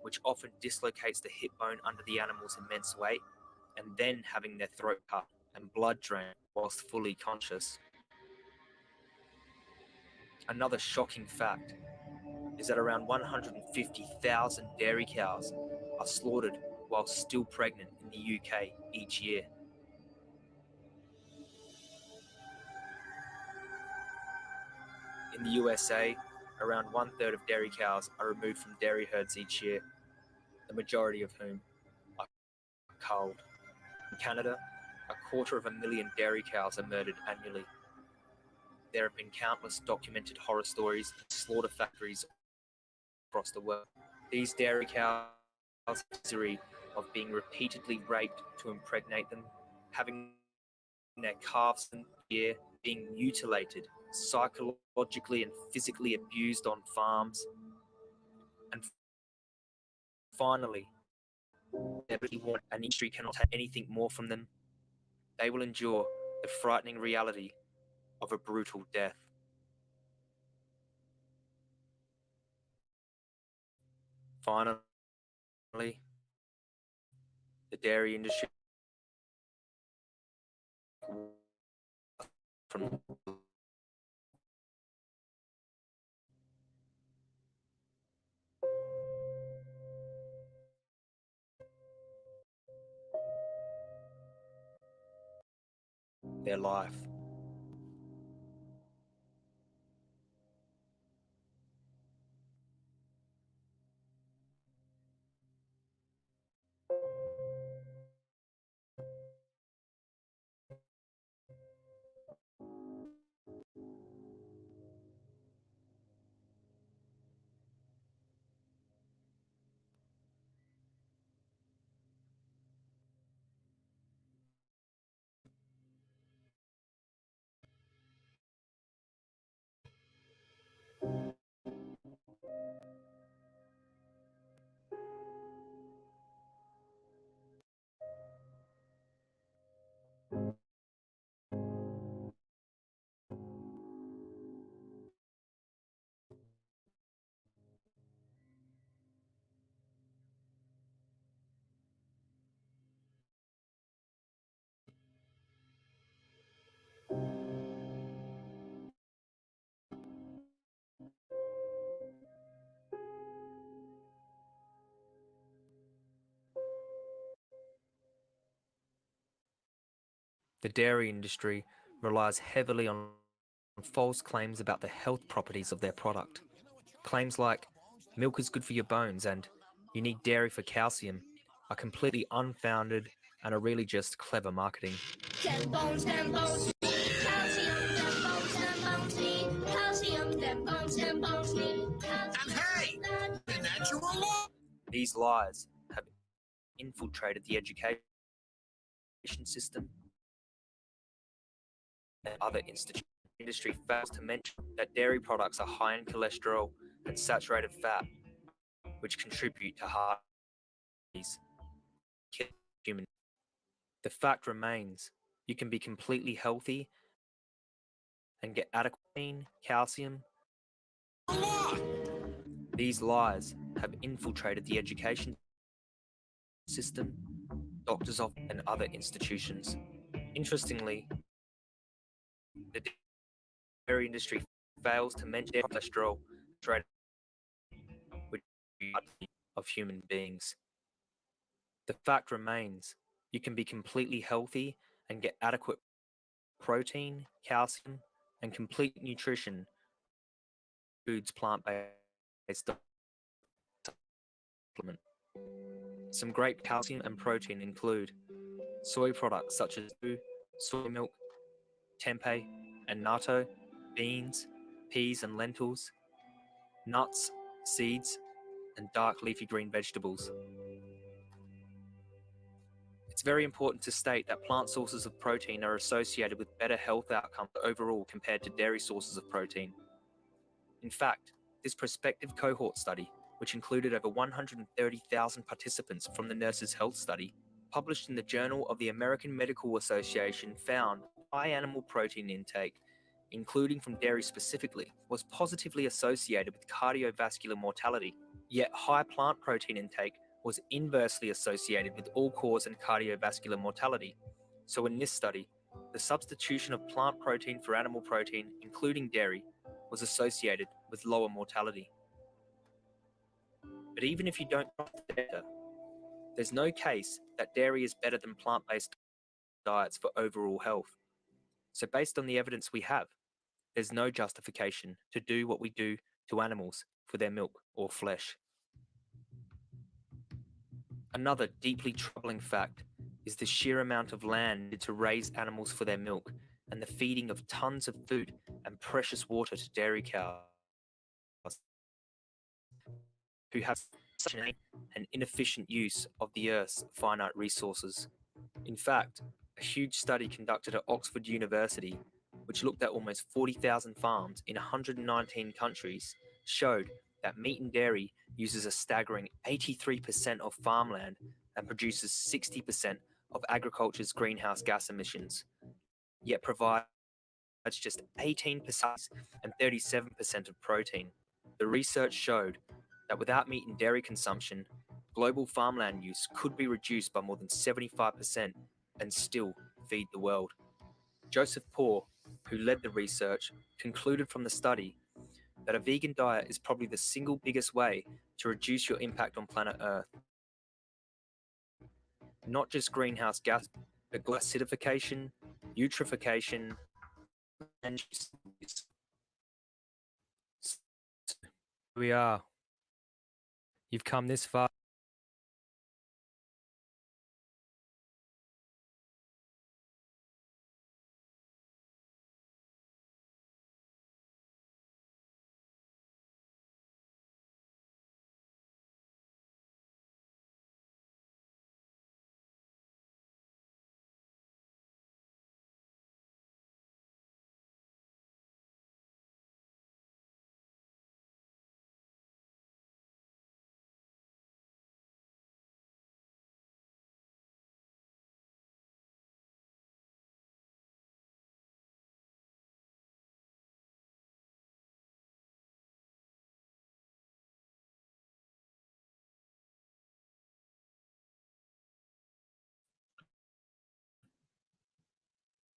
which often dislocates the hip bone under the animal's immense weight, and then having their throat cut and blood drained whilst fully conscious. Another shocking fact is that around 150,000 dairy cows are slaughtered while still pregnant in the UK each year. In the USA, around 1/3 of dairy cows are removed from dairy herds each year, the majority of whom are culled. In Canada, 250,000 dairy cows are murdered annually. There have been countless documented horror stories in slaughter factories across the world. These dairy cows have the misery of being repeatedly raped to impregnate them, having their calves and ear being mutilated, psychologically and physically abused on farms, and finally, an industry cannot take anything more from them. They will endure the frightening reality of a brutal death. Finally, the dairy industry from their life. The dairy industry relies heavily on false claims about the health properties of their product. Claims like milk is good for your bones and you need dairy for calcium are completely unfounded and are really just clever marketing. 10 bones, 10 bones, calcium, 10 bones, 10 bones, need calcium, 10 bones, 10 bones, need calcium. And hey, the natural law. These lies have infiltrated the education system and other institutions. The industry fails to mention that dairy products are high in cholesterol and saturated fat, which contribute to heart disease. Human. The fact remains, you can be completely healthy and get adequate calcium. These lies have infiltrated the education system, doctors' office, and other institutions. Interestingly, the dairy industry fails to mention cholesterol rate, which is of human beings. The fact remains, you can be completely healthy and get adequate protein, calcium, and complete nutrition foods plant-based supplement. Some great calcium and protein include soy products such as soy milk, tempeh and natto, beans, peas and lentils, nuts, seeds, and dark leafy green vegetables. It's very important to state that plant sources of protein are associated with better health outcomes overall compared to dairy sources of protein. In fact, this prospective cohort study, which included over 130,000 participants from the Nurses' Health Study, published in the Journal of the American Medical Association, found high animal protein intake, including from dairy specifically, was positively associated with cardiovascular mortality Yet high plant protein intake was inversely associated with all-cause and cardiovascular mortality. So in this study, the substitution of plant protein for animal protein, including dairy, was associated with lower mortality. But even if you don't trust the data, there's no case that dairy is better than plant-based diets for overall health. So based on the evidence we have, there's no justification to do what we do to animals for their milk or flesh. Another deeply troubling fact is the sheer amount of land needed to raise animals for their milk and the feeding of tons of food and precious water to dairy cows who have such an inefficient use of the Earth's finite resources. In fact, a huge study conducted at Oxford University, which looked at almost 40,000 farms in 119 countries, showed that meat and dairy uses a staggering 83% of farmland and produces 60% of agriculture's greenhouse gas emissions, yet provides just 18% and 37% of protein. The research showed that without meat and dairy consumption, global farmland use could be reduced by more than 75% and still feed the world. Joseph Poore, who led the research, concluded from the study that a vegan diet is probably the single biggest way to reduce your impact on planet Earth. Not just greenhouse gas, but acidification, eutrophication, and we are. You've come this far.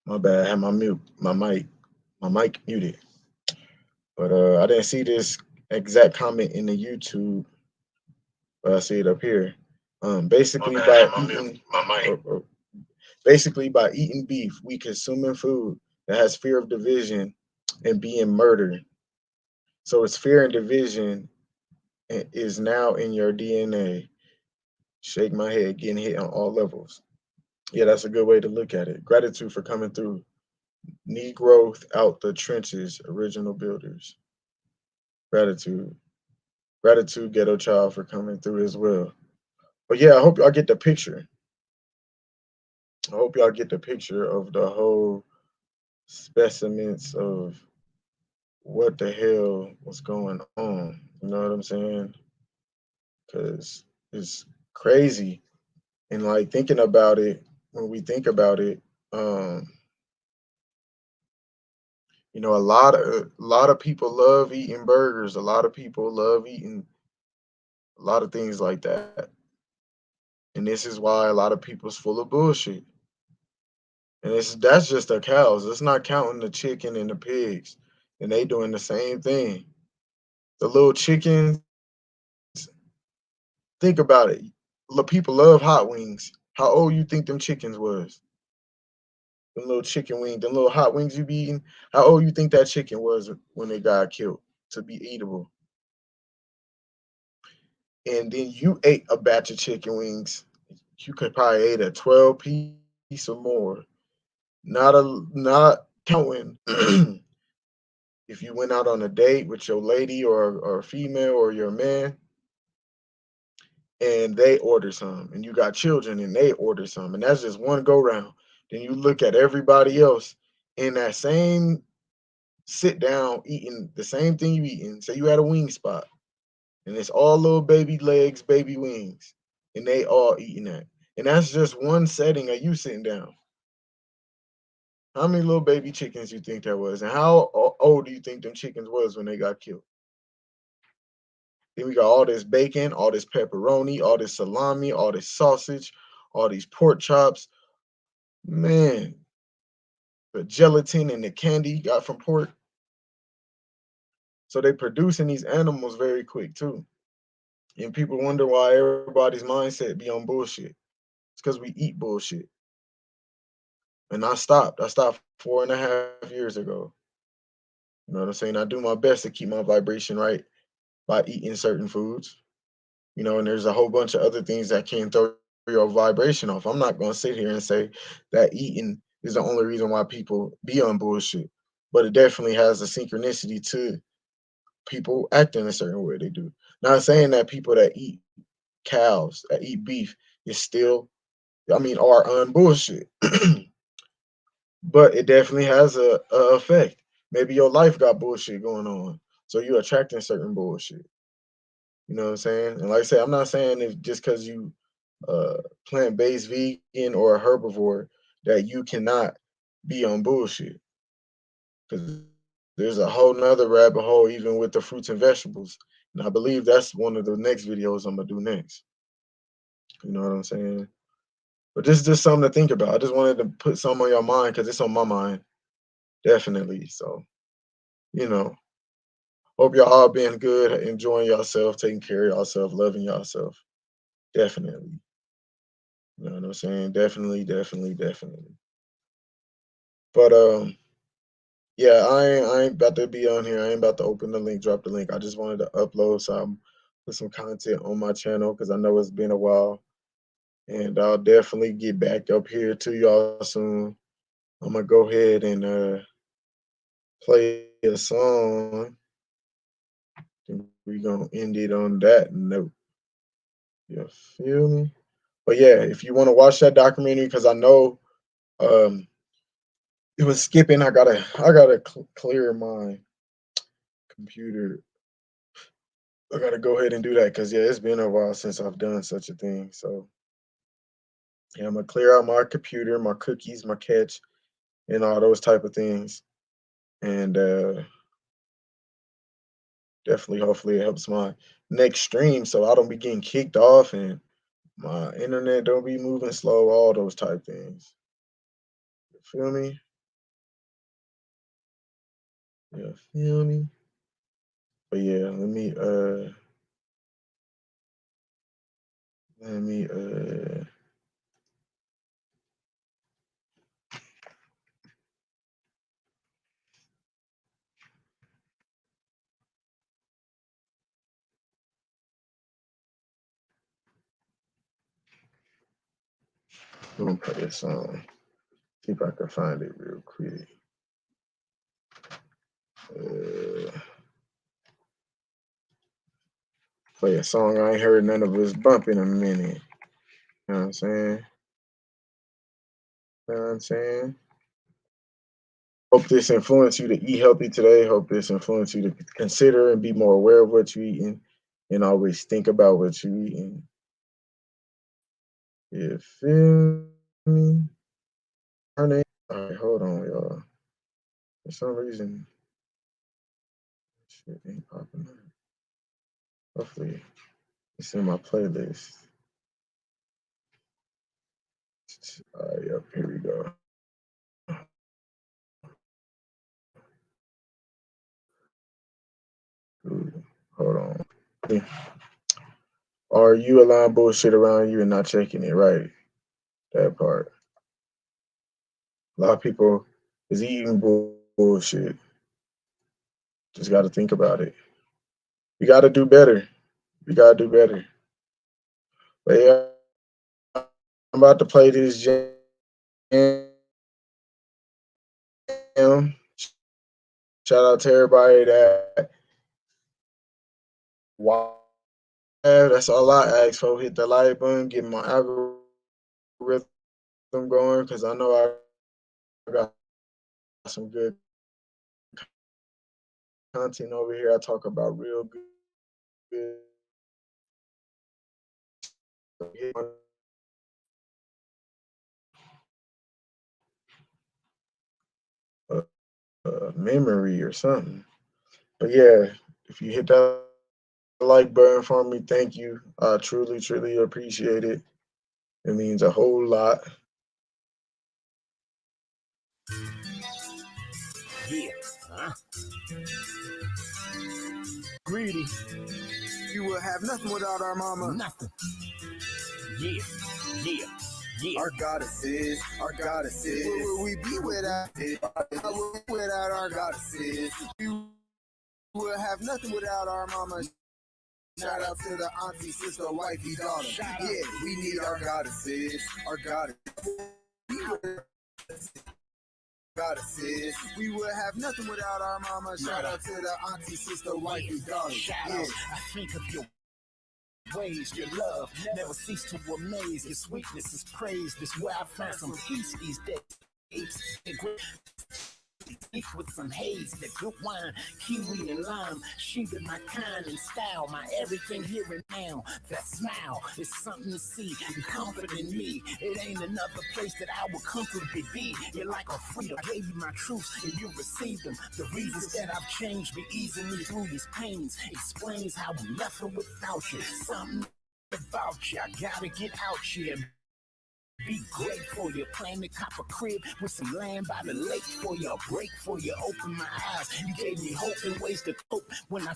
My bad. I had my mic muted. But I didn't see this exact comment in the YouTube, but I see it up here. Basically by eating basically by eating beef, we consuming food that has fear of division and being murdered. So it's fear and division is now in your DNA. Shake my head, getting hit on all levels. Yeah, that's a good way to look at it. Gratitude for coming through. Need growth out the trenches, original builders. Gratitude. Gratitude, Ghetto Child, for coming through as well. But yeah, I hope y'all get the picture. I hope y'all get the picture of the whole specimens of what the hell was going on. You know what I'm saying? Because it's crazy. And like thinking about it, when we think about it, you know, a lot of people love eating burgers. A lot of people love eating a lot of things like that. And this is why a lot of people's full of bullshit. And that's just the cows. It's not counting the chicken and the pigs. And they doing the same thing. The little chickens, think about it. People love hot wings. How old you think them chickens was? Them little chicken wings, them little hot wings you be eating. How old you think that chicken was when they got killed to be eatable? And then you ate a batch of chicken wings. You could probably ate a 12 piece or more. Not counting if you went out on a date with your lady or a female or your man and they order some and you got children and they order some and that's just one go round. Then you look at everybody else in that same sit down eating the same thing you eating. Say you had a wing spot and it's all little baby legs, baby wings, and they all eating that. And that's just one setting of you sitting down. How many little baby chickens you think that was? And how old do you think them chickens was when they got killed? Then we got all this bacon, all this pepperoni, all this salami, all this sausage, all these pork chops. Man, the gelatin and the candy you got from pork. So they producing these animals very quick too. And people wonder why everybody's mindset be on bullshit. It's because we eat bullshit. And I stopped. I stopped 4.5 years ago. You know what I'm saying? I do my best to keep my vibration right by eating certain foods. You know, and there's a whole bunch of other things that can throw your vibration off. I'm not gonna sit here and say that eating is the only reason why people be on bullshit, but it definitely has a synchronicity to people acting a certain way they do. Not saying that people that eat cows, that eat beef, is still, I mean, are on bullshit, but it definitely has a effect. Maybe your life got bullshit going on, so you're attracting certain bullshit. You know what I'm saying? And like I said, I'm not saying if just because you uh plant-based vegan or a herbivore that you cannot be on bullshit. Because there's a whole nother rabbit hole even with the fruits and vegetables. And I believe that's one of the next videos I'm gonna do next. You know what I'm saying? But this is just something to think about. I just wanted to put something on your mind because it's on my mind, definitely. So, you know, hope y'all all being good, enjoying yourself, taking care of yourself, loving yourself. Definitely. You know what I'm saying? Definitely, definitely, definitely. But yeah, I ain't about to be on here. I ain't about to open the link, drop the link. I just wanted to upload put some content on my channel because I know it's been a while. And I'll definitely get back up here to y'all soon. I'm gonna go ahead and play a song. And we're gonna end it on that note. You feel me? But yeah, if you want to watch that documentary, because I know it was skipping. I gotta clear my computer. I gotta go ahead and do that because yeah, it's been a while since I've done such a thing. So yeah, I'm gonna clear out my computer, my cookies, my cache, and all those type of things. And definitely, hopefully, it helps my next stream so I don't be getting kicked off and my internet don't be moving slow. All those type things. You feel me? You feel me? But yeah, let me I'm gonna play a song. See if I can find it real quick. Play a song I ain't heard none of us bump in a minute. You know what I'm saying? You know what I'm saying? Hope this influenced you to eat healthy today. Hope this influenced you to consider and be more aware of what you're eating and always think about what you're eating. You feel me? All right, hold on, y'all. For some reason, shit ain't popping up. Hopefully, it's in my playlist. All right, yep, here we go. Ooh, hold on. Are you allowing bullshit around you and not checking it? Right. That part. A lot of people is eating bullshit. Just got to think about it. We got to do better. We got to do better. But yeah, I'm about to play this jam. Shout out to everybody that watched. That's all I ask for. Hit the like button, get my algorithm going, because I know I got some good content over here. I talk about real good memory or something. But yeah, if you hit that the like button for me. Thank you. I truly, truly appreciate it. It means a whole lot. Yeah. Huh? Greedy. You will have nothing without our mama. Nothing. Yeah. Yeah. Yeah. Our goddesses, our goddesses. Where would we be without it? How would we be without our goddesses? We will have nothing without our mama. Shout out to the auntie, sister, wifey, daughter. Yeah, we need our goddesses, our goddesses. Goddesses, we would have nothing without our mama. Shout out to the auntie, sister, wifey, daughter. Yeah, I think of your ways, your love never cease to amaze. Your sweetness is praised. This where I find some peace these days. With some haze, the good wine, kiwi and lime. She be my kind and style, my everything here and now. That smile is something to see and comfort in me. It ain't another place that I will comfortably be. You're like a freedom. I gave you my truths and you received them. The reasons that I've changed be easing me through these pains. Explains how I'm nothing without you. Something about you, I gotta get out here. Be grateful you. Plan to cop a crib with some land by the lake for you. A break for you. Open my eyes. You gave me hope and ways to cope when I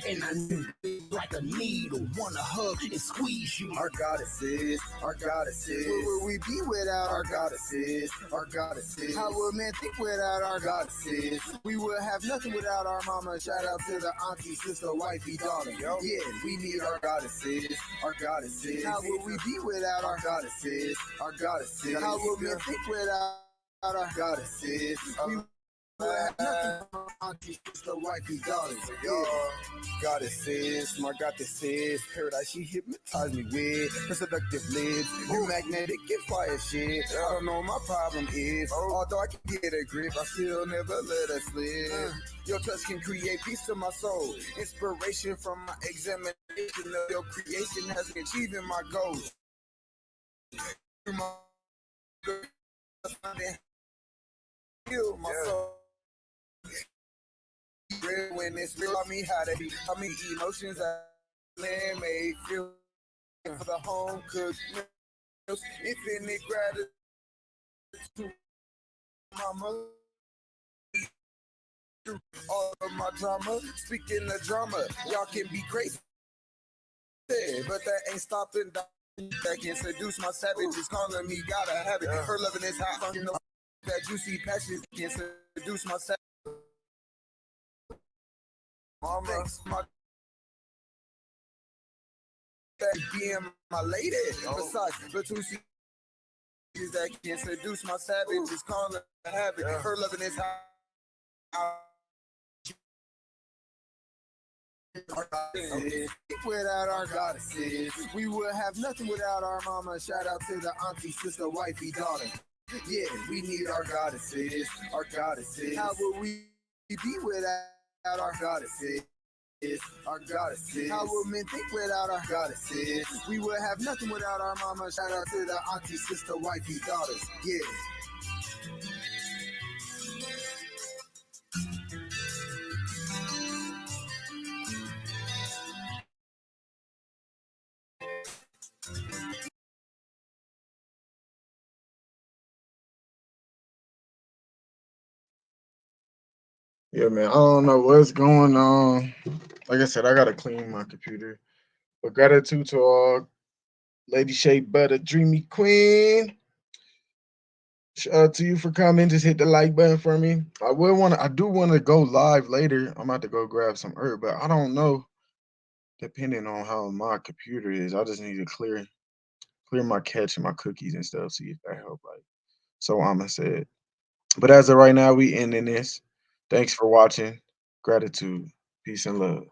and I knew like a needle, wanna hug and squeeze you. Our goddesses, our goddesses. Where would we be without our goddesses, our goddesses? How would men think without our goddesses? We would have nothing without our mama. Shout out to the auntie, sister, wifey, daughter. Yeah, we need our goddesses, our goddesses. How would we be without our goddesses, our goddesses? How would men think without our goddesses? We auntie, sister, wifey, daughters. Goddesses, my goddesses, paradise she hypnotized me with. Her seductive lips, you magnetic and fire shit. I don't know what my problem is. Although I can get a grip, I still never let her slip. Your touch can create peace to my soul. Inspiration from my examination of your creation has been achieving my goals. Heal my soul. Real when it's real, I mean how they be. I mean emotions I made feel for the home cooked meals. Infinite gratitude, mama. All of my drama, speaking of drama, y'all can be crazy, but that ain't stopping. That can seduce my savages, calling me gotta have it. Her loving is hot, you know that juicy passion can seduce my savages. Mama, my being my lady. Besides, the two seasons that can seduce my savages, calling to have it. Her loving is how. Without our goddesses, we would have nothing without our mama. Shout out to the auntie, sister, wifey, daughter. Yeah, we need our goddesses, our goddesses. How would we be without our goddesses? Our goddesses. How would men think without our goddesses? We would have nothing without our mama. Shout out to the auntie, sister, wifey, daughters. Yeah. Yeah, man. I don't know what's going on. Like I said, I gotta clean my computer. But gratitude to all Lady Shape Butter, Dreamy Queen. Shout out to you for coming. Just hit the like button for me. I do want to go live later. I'm about to go grab some herb, but I don't know. Depending on how my computer is, I just need to clear my cache and my cookies and stuff. See if that help. Like so, I'ma said. But as of right now, we ending this. Thanks for watching. Gratitude, peace and love.